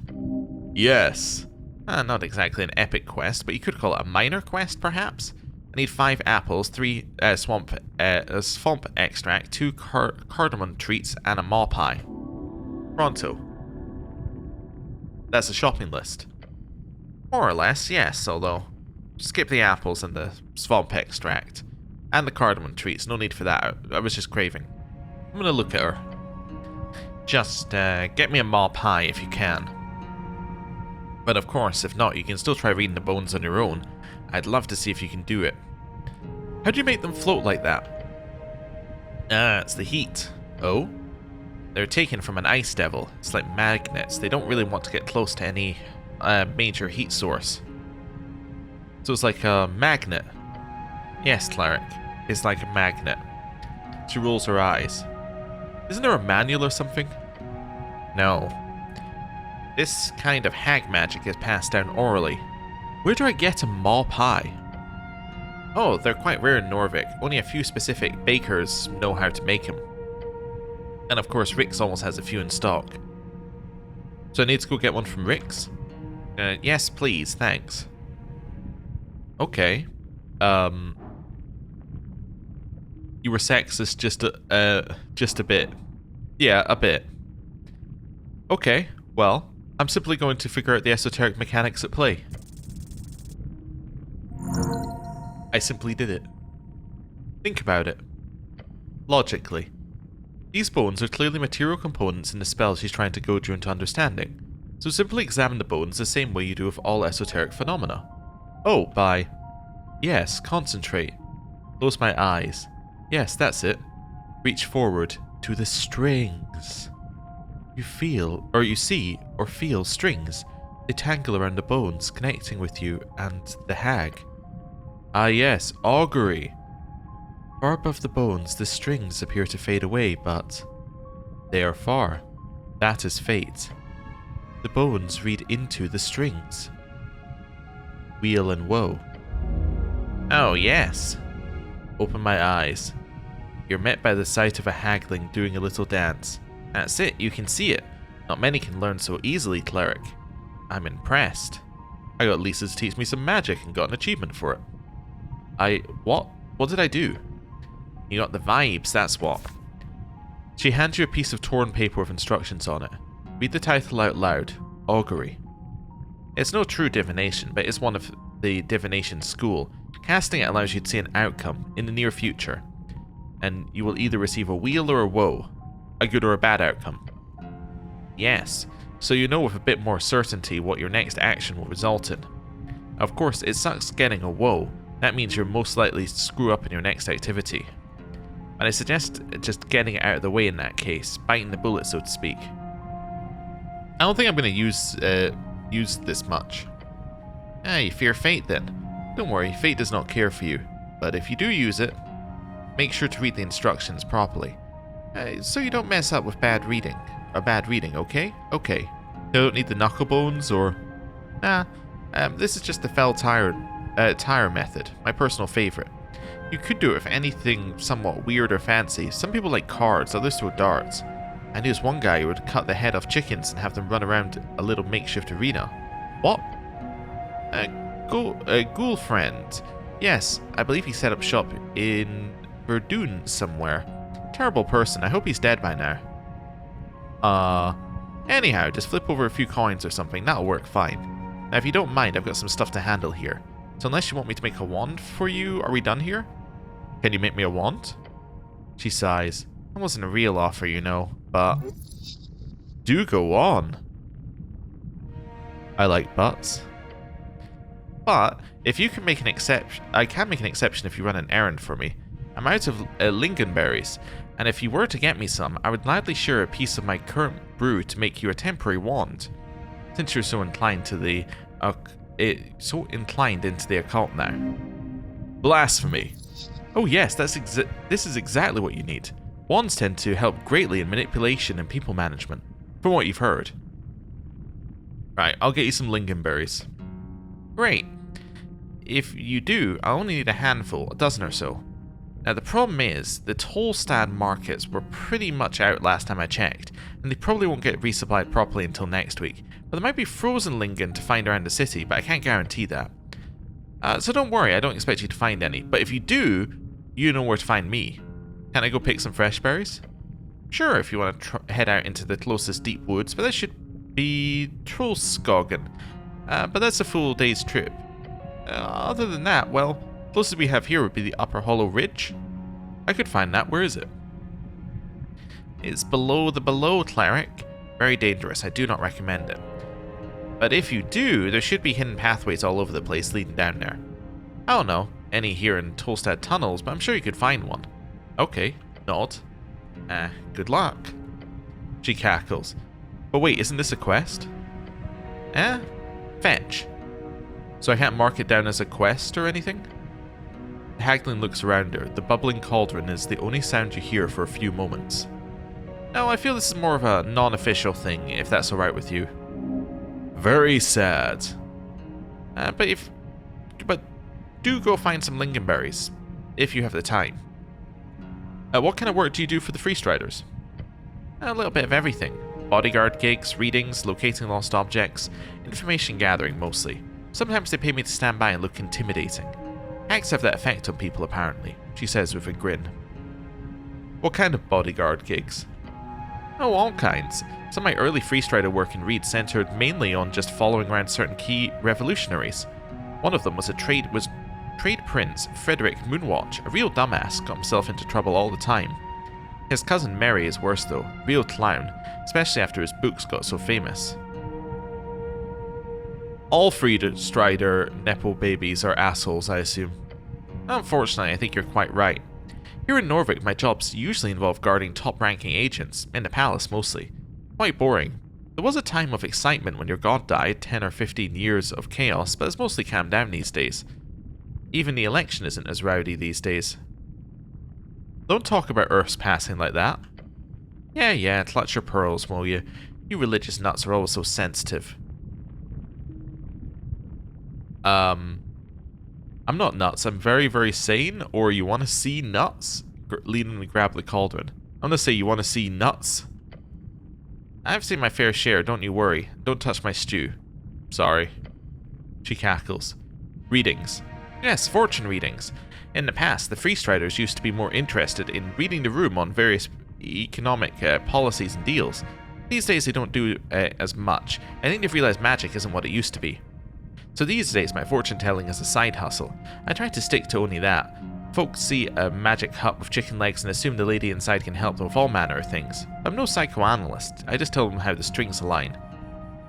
Yes. Not exactly an epic quest, but you could call it a minor quest, perhaps? I need 5 apples, 3 swamp extract, 2 cardamom treats, and a maw pie. Pronto. That's a shopping list. More or less, yes, although skip the apples and the swamp extract. And the cardamom treats, no need for that, I was just craving. I'm gonna look at her. Just get me a maw pie if you can. But of course, if not, you can still try reading the bones on your own. I'd love to see if you can do it. How do you make them float like that? It's the heat. Oh? They're taken from an ice devil. It's like magnets. They don't really want to get close to any major heat source. So it's like a magnet. Yes, Cleric. It's like a magnet. She rolls her eyes. Isn't there a manual or something? No. This kind of hag magic is passed down orally. Where do I get a maw pie? Oh, they're quite rare in Norvik. Only a few specific bakers know how to make them. And of course, Rick's almost has a few in stock. So I need to go get one from Rick's? Yes, please, thanks. Okay. You were sexist just a bit. Yeah, a bit. Okay, well, I'm simply going to figure out the esoteric mechanics at play. I simply did it. Think about it. Logically. These bones are clearly material components in the spell she's trying to goad you into understanding. So simply examine the bones the same way you do with all esoteric phenomena. Oh, by... Yes, concentrate. Close my eyes. Yes, that's it. Reach forward to the strings. You feel, or you see, or feel strings. They tangle around the bones, connecting with you and the hag. Ah yes, augury. Far above the bones, the strings appear to fade away, but they are far. That is fate. The bones read into the strings. Weal and woe. Oh yes. Open my eyes. You're met by the sight of a hagling doing a little dance. That's it, you can see it. Not many can learn so easily, Cleric. I'm impressed. I got Lisa to teach me some magic and got an achievement for it. What? What did I do? You got the vibes, that's what. She hands you a piece of torn paper with instructions on it. Read the title out loud. Augury. It's no true divination, but it's one of the divination school. Casting it allows you to see an outcome in the near future, and you will either receive a weal or a woe, a good or a bad outcome. Yes, so you know with a bit more certainty what your next action will result in. Of course, it sucks getting a woe. That means you're most likely to screw up in your next activity. And I suggest just getting it out of the way in that case, biting the bullet so to speak. I don't think I'm going to use this much. Ah, you fear fate then? Don't worry, fate does not care for you. But if you do use it, make sure to read the instructions properly. So you don't mess up with bad reading, okay? Okay. You don't need the knuckle bones or... Nah, this is just the fell tire method, my personal favourite. You could do it with anything somewhat weird or fancy. Some people like cards, others throw darts. I knew this one guy who would cut the head off chickens and have them run around a little makeshift arena. What? Ghoul friend. Yes, I believe he set up shop in Verdun somewhere. Terrible person, I hope he's dead by now. Anyhow, just flip over a few coins or something, that'll work fine. Now if you don't mind, I've got some stuff to handle here. So unless you want me to make a wand for you, are we done here? Can you make me a wand? She sighs. That wasn't a real offer, you know, but... Do go on. I like butts. But, if you can make an exception... I can make an exception if you run an errand for me. I'm out of lingonberries, and if you were to get me some, I would gladly share a piece of my current brew to make you a temporary wand. Since you're so inclined to the... into the occult now. Blasphemy. Oh yes, this is exactly what you need. Wands tend to help greatly in manipulation and people management, from what you've heard. Right, I'll get you some lingonberries. Great. If you do, I'll only need a handful, a dozen or so. Now the problem is, the Tolstad markets were pretty much out last time I checked, and they probably won't get resupplied properly until next week. But there might be frozen lingon to find around the city, but I can't guarantee that. So don't worry, I don't expect you to find any, but if you do, you know where to find me. Can I go pick some fresh berries? Sure, if you want to head out into the closest deep woods, but that should be Trollskogen. But that's a full day's trip. Other than that, well, closest we have here would be the Upper Hollow Ridge. I could find that. Where is it? It's below the Cleric. Very dangerous. I do not recommend it. But if you do, there should be hidden pathways all over the place leading down there. I don't know any here in Tolstad tunnels, but I'm sure you could find one. Okay, nod. Good luck. She cackles. But wait, isn't this a quest? Fetch. So I can't mark it down as a quest or anything? Haglin looks around her. The bubbling cauldron is the only sound you hear for a few moments. No, I feel this is more of a non-official thing, if that's alright with you. Very sad. But do go find some lingonberries, if you have the time. What kind of work do you do for the Free Striders? A little bit of everything. Bodyguard gigs, readings, locating lost objects, information gathering mostly. Sometimes they pay me to stand by and look intimidating. Acts have that effect on people apparently, she says with a grin. What kind of bodyguard gigs? Oh, all kinds. Some of my early Free Strider work in Reed centered mainly on just following around certain key revolutionaries. One of them was Trade Prince Frederick Moonwatch, a real dumbass, got himself into trouble all the time. His cousin Mary is worse though, real clown, especially after his books got so famous. All Free Strider Nepo babies are assholes, I assume. Unfortunately, I think you're quite right. Here in Norvik, my jobs usually involve guarding top-ranking agents, in the palace mostly. Quite boring. There was a time of excitement when your god died, 10 or 15 years of chaos, but it's mostly calmed down these days. Even the election isn't as rowdy these days. Don't talk about Earth's passing like that. Yeah, clutch your pearls, will you? You religious nuts are always so sensitive. I'm not nuts, I'm very, very sane, or you want to see nuts? Lean and grab the cauldron. I'm gonna say you want to see nuts. I've seen my fair share, don't you worry. Don't touch my stew. Sorry. She cackles. Readings. Yes, fortune readings. In the past, the Free Striders used to be more interested in reading the room on various economic policies and deals. These days they don't do as much. I think they've realized magic isn't what it used to be. So these days my fortune telling is a side hustle. I try to stick to only that. Folks see a magic hut with chicken legs and assume the lady inside can help them with all manner of things. I'm no psychoanalyst, I just tell them how the strings align.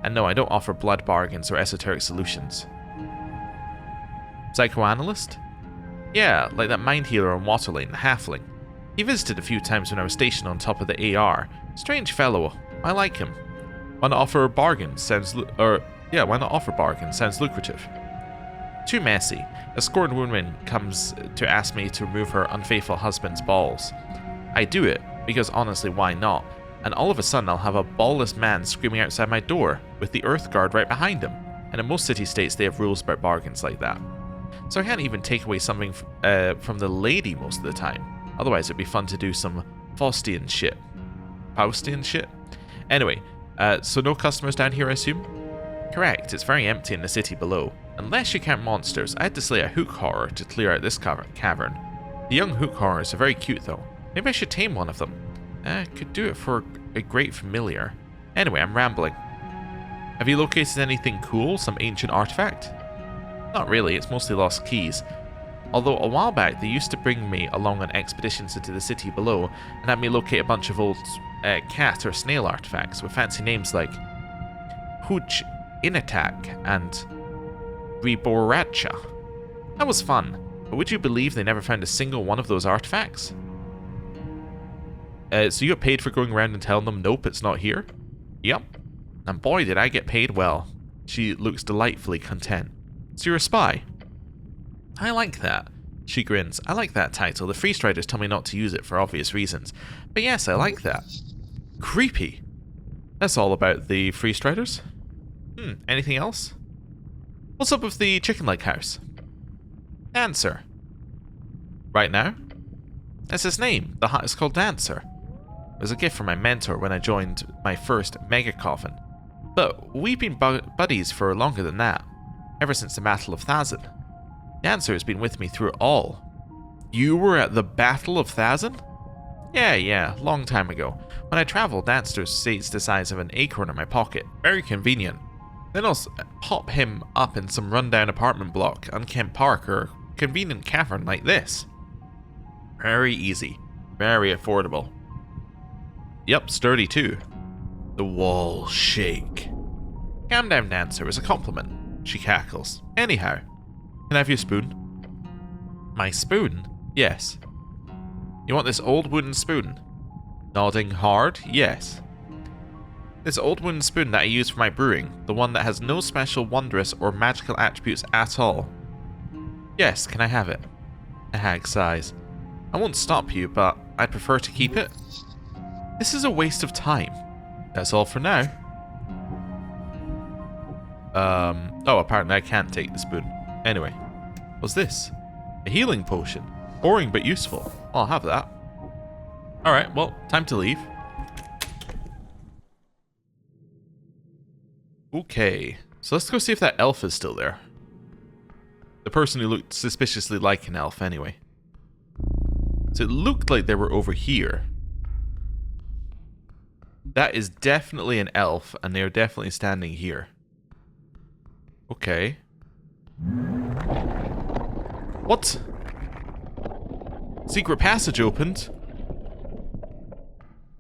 And no, I don't offer blood bargains or esoteric solutions. Psychoanalyst? Yeah, like that mind healer on Waterlane, the halfling. He visited a few times when I was stationed on top of the AR. Strange fellow, I like him. Why not offer bargains? Sounds lucrative. Too messy. A scorned woman comes to ask me to remove her unfaithful husband's balls. I do it, because honestly, why not? And all of a sudden I'll have a ballless man screaming outside my door, with the Earth Guard right behind him. And in most city-states they have rules about bargains like that. So I can't even take away something from the lady most of the time. Otherwise it'd be fun to do some Faustian shit. Faustian shit? Anyway, so no customers down here, I assume? Correct, it's very empty in the city below. Unless you count monsters, I had to slay a hook horror to clear out this cavern. The young hook horrors are very cute though. Maybe I should tame one of them. Could do it for a great familiar. Anyway, I'm rambling. Have you located anything cool? Some ancient artifact? Not really, it's mostly lost keys. Although a while back they used to bring me along on expeditions into the city below and have me locate a bunch of old cat or snail artifacts with fancy names like Hooch Inatak and Riboracha. That was fun, but would you believe they never found a single one of those artifacts? So you got paid for going around and telling them, nope, it's not here? Yep. And boy, did I get paid well. She looks delightfully content. So you're a spy? I like that. She grins. I like that title. The Freestriders tell me not to use it for obvious reasons. But yes, I like that. Creepy. That's all about the Freestriders. Anything else? What's up with the chicken leg house? Dancer. Right now? That's his name. The hut is called Dancer. It was a gift from my mentor when I joined my first mega coffin. But we've been buddies for longer than that. Ever since the Battle of Thazin. Dancer has been with me through it all. You were at the Battle of Thazin? Yeah, long time ago. When I travel, Dancer stays the size of an acorn in my pocket. Very convenient. Then I'll pop him up in some rundown apartment block, unkempt park, or convenient cavern like this. Very easy. Very affordable. Yep, sturdy too. The walls shake. Calm down, Dancer, is a compliment. She cackles. Anyhow, can I have your spoon? My spoon? Yes. You want this old wooden spoon? Nodding hard? Yes. This old wooden spoon that I use for my brewing, the one that has no special wondrous or magical attributes at all. Yes, can I have it? The hag sighs. I won't stop you, but I'd prefer to keep it. This is a waste of time. That's all for now. Oh, apparently I can't take the spoon. Anyway, what's this? A healing potion. Boring but useful. I'll have that. Alright, well, time to leave. Okay, so let's go see if that elf is still there. The person who looked suspiciously like an elf, anyway. So it looked like they were over here. That is definitely an elf, and they are definitely standing here. Okay. What? Secret passage opened?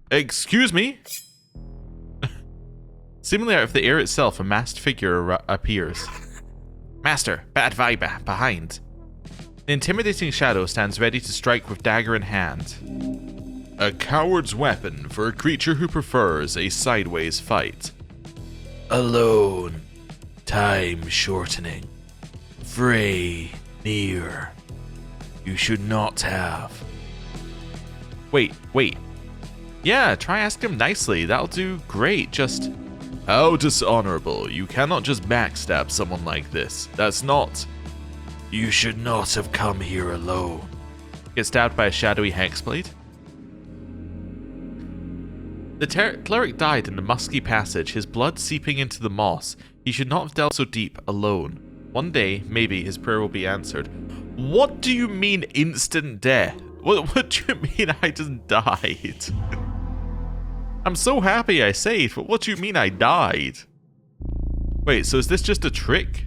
Excuse me? Seemingly out of the air itself, a masked figure appears. Master, bad vibe behind. The intimidating shadow stands ready to strike with dagger in hand. A coward's weapon for a creature who prefers a sideways fight. Alone. Time shortening. Fray near. You should not have. Wait. Yeah, try ask him nicely. That'll do great. Just... How dishonorable. You cannot just backstab someone like this. That's not... You should not have come here alone. Get stabbed by a shadowy hexblade? The cleric died in the musky passage, his blood seeping into the moss. He should not have delved so deep alone. One day, maybe, his prayer will be answered. What do you mean instant death? What do you mean I just died? I'm so happy I saved, but what do you mean I died? Wait, so is this just a trick?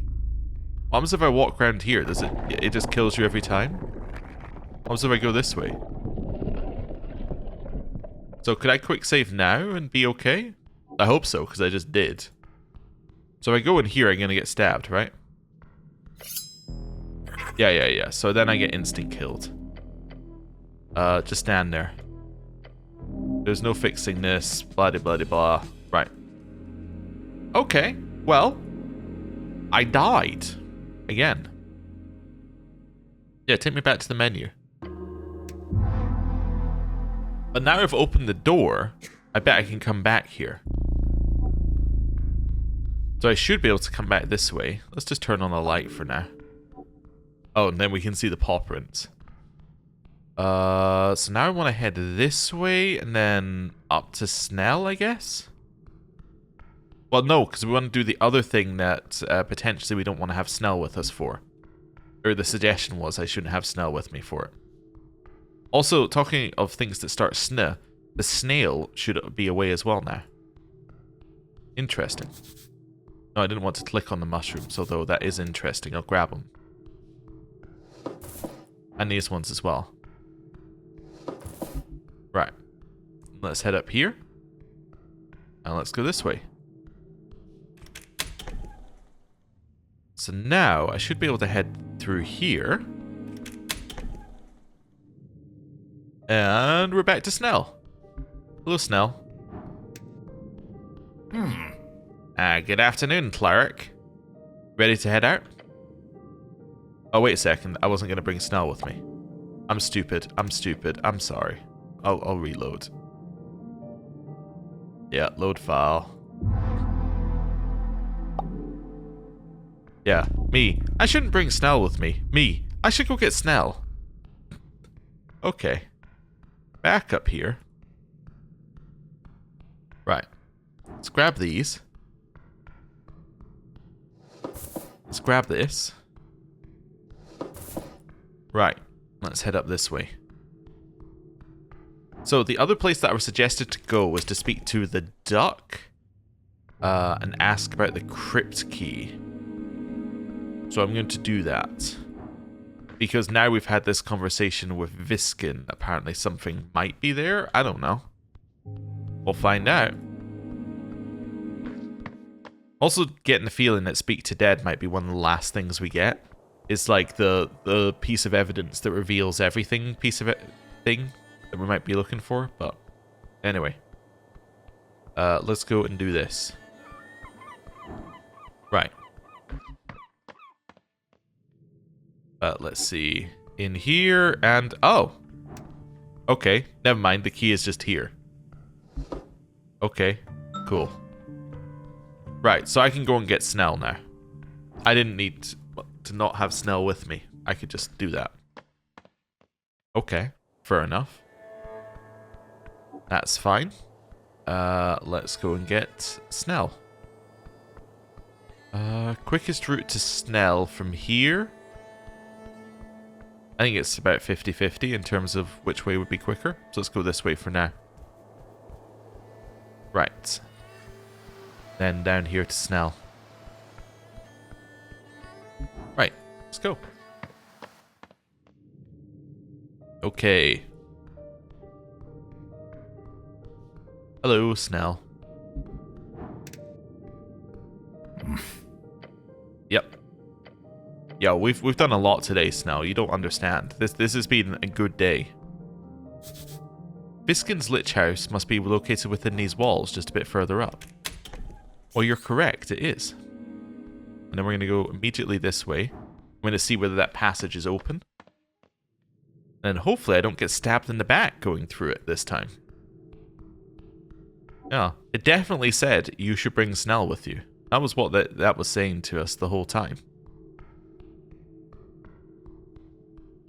What happens if I walk around here? Does it just kills you every time? What happens if I go this way? So could I quick save now and be okay? I hope so, because I just did. So if I go in here, I'm going to get stabbed, right? Yeah. So then I get instant killed. Just stand there. There's no fixing this. Blah, blah, blah, blah. Right. Okay. Well, I died. Again. Yeah, take me back to the menu. But now I've opened the door, I bet I can come back here. So I should be able to come back this way. Let's just turn on a light for now. Oh, and then we can see the paw prints. So now I want to head this way and then up to Snell, I guess? Well, no, because we want to do the other thing that potentially we don't want to have Snell with us for. Or the suggestion was I shouldn't have Snell with me for it. Also, talking of things that start sn, the snail should be away as well now. Interesting. No, I didn't want to click on the mushrooms, although that is interesting. I'll grab them. And these ones as well. Right. Let's head up here. And let's go this way. So now, I should be able to head through here. And we're back to Snell. Hello, Snell. Good afternoon, Cleric. Ready to head out? Oh, wait a second. I wasn't going to bring Snell with me. I'm stupid. I'm sorry. I'll reload. Yeah, load file. Yeah, me. I shouldn't bring Snell with me. Me. I should go get Snell. Okay. Back up here. Right. Let's grab these. Let's grab this. Right. Let's head up this way. So the other place that I was suggested to go was to speak to the duck and ask about the crypt key. So I'm going to do that. Because now we've had this conversation with Viskin, apparently something might be there. I don't know. We'll find out. Also getting the feeling that Speak to Dead might be one of the last things we get. It's like the piece of evidence that reveals everything piece of thing that we might be looking for. But anyway. Let's go and do this. Right. Let's see. In here and... Oh! Okay, never mind. The key is just here. Okay, cool. Right, so I can go and get Snell now. I didn't need to not have Snell with me. I could just do that. Okay, fair enough. That's fine. Let's go and get Snell. Quickest route to Snell from here... I think it's about 50-50 in terms of which way would be quicker. So let's go this way for now. Right. Then down here to Snell. Right. Let's go. Okay. Hello, Snell. Yep. Yeah, we've done a lot today, Snell. You don't understand. This has been a good day. Viskin's Lich House must be located within these walls, just a bit further up. Well, you're correct, it is. And then we're going to go immediately this way. I'm going to see whether that passage is open. And hopefully I don't get stabbed in the back going through it this time. Yeah, it definitely said you should bring Snell with you. That was what that was saying to us the whole time.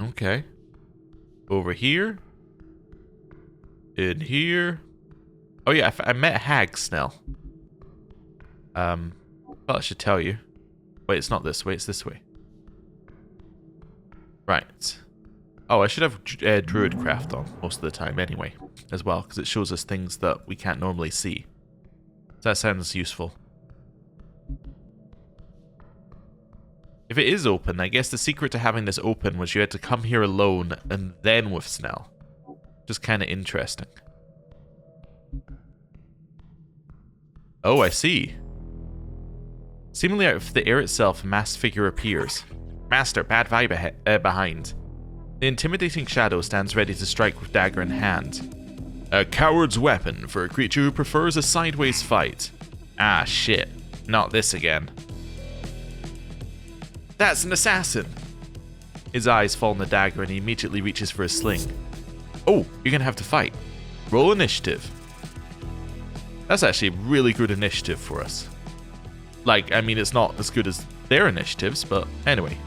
Okay. Over here. In here. Oh yeah, I met Hag Snell. Well, I should tell you. Wait, it's not this way, it's this way. Right. Oh, I should have Druidcraft on most of the time anyway, as well, because it shows us things that we can't normally see. So that sounds useful. If it is open, I guess the secret to having this open was you had to come here alone and then with Snell. Just kind of interesting. Oh, I see. Seemingly out of the air itself, a masked figure appears. Master, bad vibe behind. The intimidating shadow stands ready to strike with dagger in hand. A coward's weapon for a creature who prefers a sideways fight. Ah, shit. Not this again. That's an assassin! His eyes fall on the dagger and he immediately reaches for his sling. Oh, you're gonna have to fight. Roll initiative. That's actually really good initiative for us. Like, I mean, it's not as good as their initiatives, but anyway.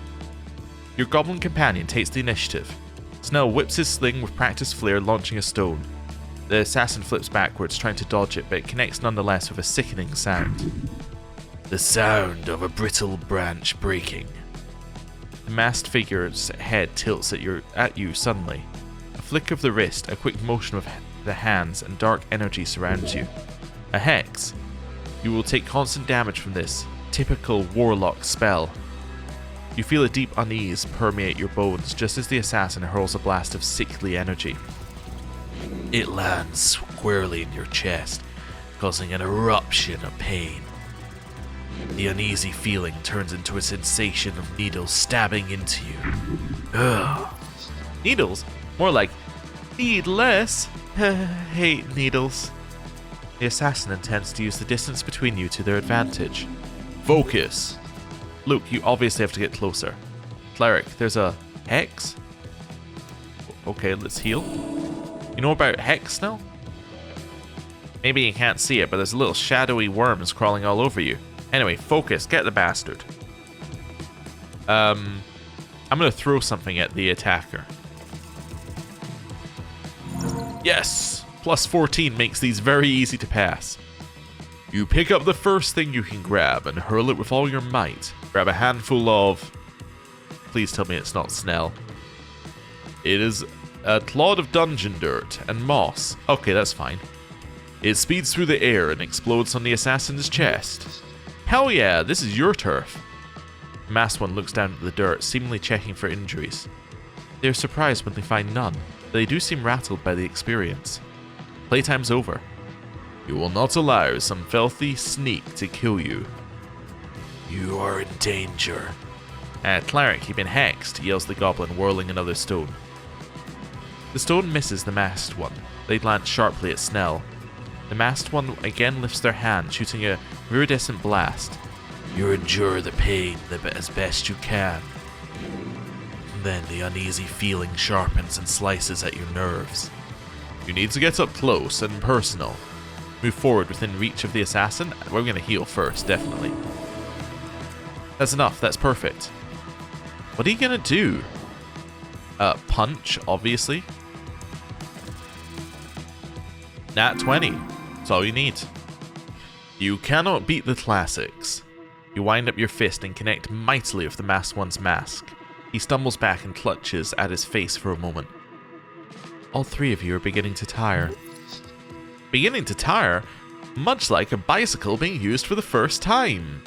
Your goblin companion takes the initiative. Snell whips his sling with practiced flair, launching a stone. The assassin flips backwards, trying to dodge it, but it connects nonetheless with a sickening sound. The sound of a brittle branch breaking. The masked figure's head tilts at you suddenly. A flick of the wrist, a quick motion of the hands, and dark energy surrounds you. A hex. You will take constant damage from this typical warlock spell. You feel a deep unease permeate your bones just as the assassin hurls a blast of sickly energy. It lands squarely in your chest, causing an eruption of pain. The uneasy feeling turns into a sensation of needles stabbing into you. Ugh. Needles? More like, need less. Hate needles. The assassin intends to use the distance between you to their advantage. Focus. Luke, you obviously have to get closer. Cleric, there's a hex? Okay, let's heal. You know about hex now? Maybe you can't see it, but there's little shadowy worms crawling all over you. Anyway, focus, get the bastard. I'm gonna throw something at the attacker. Yes! Plus 14 makes these very easy to pass. You pick up the first thing you can grab and hurl it with all your might. Grab a handful of... Please tell me it's not Snell. It is a clod of dungeon dirt and moss. Okay, that's fine. It speeds through the air and explodes on the assassin's chest. Hell yeah, this is your turf. The masked one looks down at the dirt, seemingly checking for injuries. They are surprised when they find none, but they do seem rattled by the experience. Playtime's over. You will not allow some filthy sneak to kill you. You are in danger. Cleric, you've been hexed, yells the goblin, whirling another stone. The stone misses the masked one. They glance sharply at Snell. The masked one again lifts their hand, shooting a iridescent blast. You endure the pain as best you can. Then the uneasy feeling sharpens and slices at your nerves. You need to get up close and personal. Move forward within reach of the assassin. We're going to heal first, definitely. That's enough, that's perfect. What are you going to do? Punch, obviously. Nat 20. That's all you need. You cannot beat the classics. You wind up your fist and connect mightily with the masked one's mask. He stumbles back and clutches at his face for a moment. All three of you are beginning to tire. Beginning to tire? Much like a bicycle being used for the first time.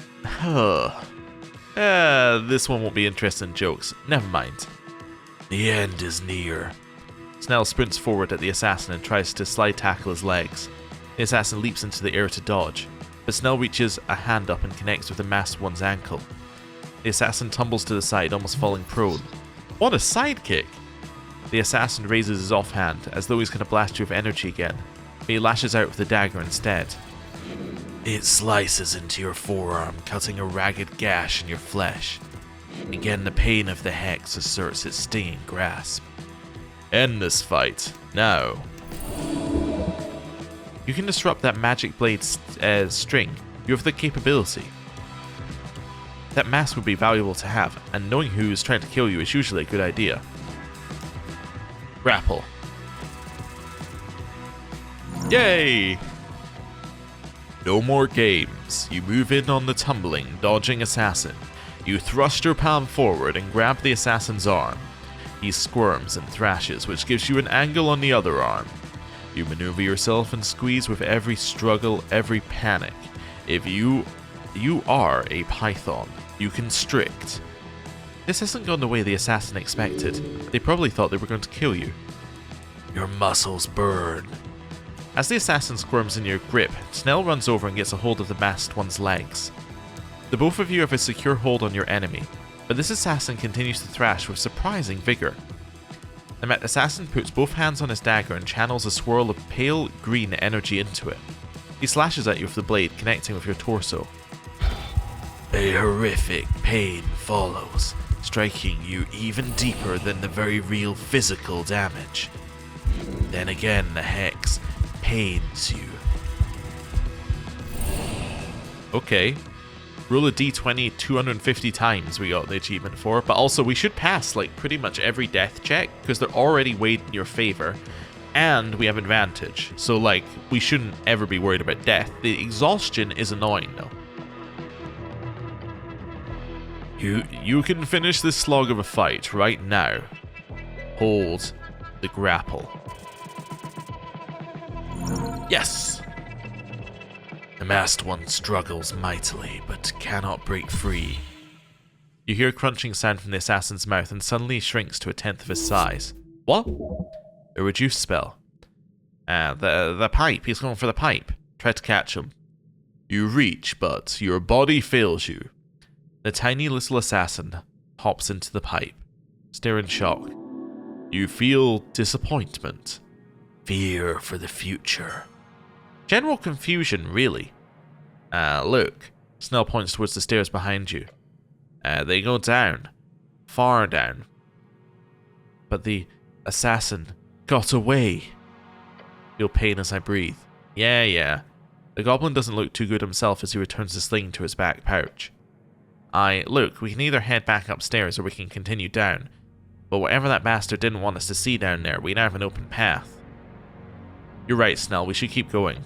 This one won't be interested in jokes. Never mind. The end is near. Snell sprints forward at the assassin and tries to slide tackle his legs. The assassin leaps into the air to dodge, but Snell reaches a hand up and connects with the masked one's ankle. The assassin tumbles to the side, almost falling prone. What a sidekick! The assassin raises his offhand, as though he's going to blast you with energy again, but he lashes out with the dagger instead. It slices into your forearm, cutting a ragged gash in your flesh. Again, the pain of the hex asserts its stinging grasp. End this fight, now. You can disrupt that magic blade's string. You have the capability. That mask would be valuable to have, and knowing who is trying to kill you is usually a good idea. Grapple. Yay! No more games. You move in on the tumbling, dodging assassin. You thrust your palm forward and grab the assassin's arm. He squirms and thrashes, which gives you an angle on the other arm. You maneuver yourself and squeeze with every struggle, every panic. If you are a python, you constrict. This hasn't gone the way the assassin expected. They probably thought they were going to kill you. Your muscles burn. As the assassin squirms in your grip, Snell runs over and gets a hold of the masked one's legs. The both of you have a secure hold on your enemy, but this assassin continues to thrash with surprising vigor. The assassin puts both hands on his dagger and channels a swirl of pale green energy into it. He slashes at you with the blade, connecting with your torso. A horrific pain follows, striking you even deeper than the very real physical damage. Then again, the hex pains you. Okay. Roll a d20 250 times we got the achievement for, but also we should pass like pretty much every death check because they're already weighed in your favor, and we have advantage, so like we shouldn't ever be worried about death. The exhaustion is annoying though. You can finish this slog of a fight right now. Hold the grapple. Yes! The masked one struggles mightily, but cannot break free. You hear a crunching sound from the assassin's mouth and suddenly shrinks to 1/10 of his size. What? A reduced spell. The pipe. He's going for the pipe. Try to catch him. You reach, but your body fails you. The tiny little assassin hops into the pipe, stare in shock. You feel disappointment. Fear for the future. General confusion, really. Look. Snell points towards the stairs behind you. They go down. Far down. But the assassin got away. Feel pain as I breathe. Yeah. The goblin doesn't look too good himself as he returns the sling to his back pouch. Look, we can either head back upstairs or we can continue down. But whatever that bastard didn't want us to see down there, we now have an open path. You're right, Snell, we should keep going.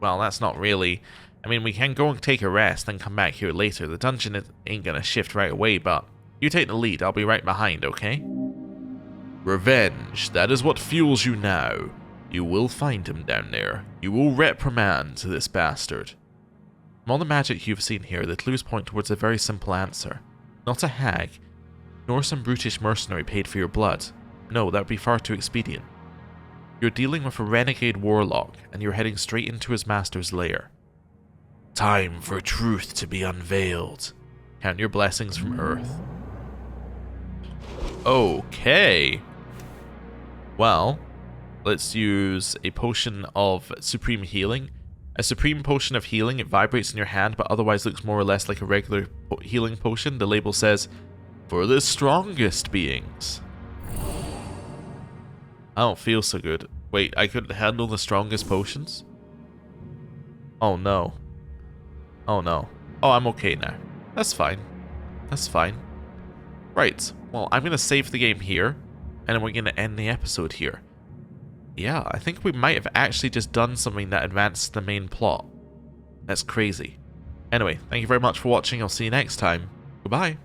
Well, that's not really... I mean, we can go and take a rest, then come back here later. The dungeon ain't gonna shift right away, but you take the lead, I'll be right behind, okay? Revenge, that is what fuels you now. You will find him down there. You will reprimand this bastard. From all the magic you've seen here, the clues point towards a very simple answer. Not a hag, nor some brutish mercenary paid for your blood. No, that would be far too expedient. You're dealing with a renegade warlock, and you're heading straight into his master's lair. Time for truth to be unveiled. Count your blessings from Earth. Okay. Well, let's use a potion of supreme healing. A supreme potion of healing, it vibrates in your hand, but otherwise looks more or less like a regular healing potion. The label says, for the strongest beings. I don't feel so good. Wait, I couldn't handle the strongest potions? Oh no. Oh no. Oh, I'm okay now. That's fine. That's fine. Right, well, I'm going to save the game here, and then we're going to end the episode here. Yeah, I think we might have actually just done something that advanced the main plot. That's crazy. Anyway, thank you very much for watching. I'll see you next time. Goodbye.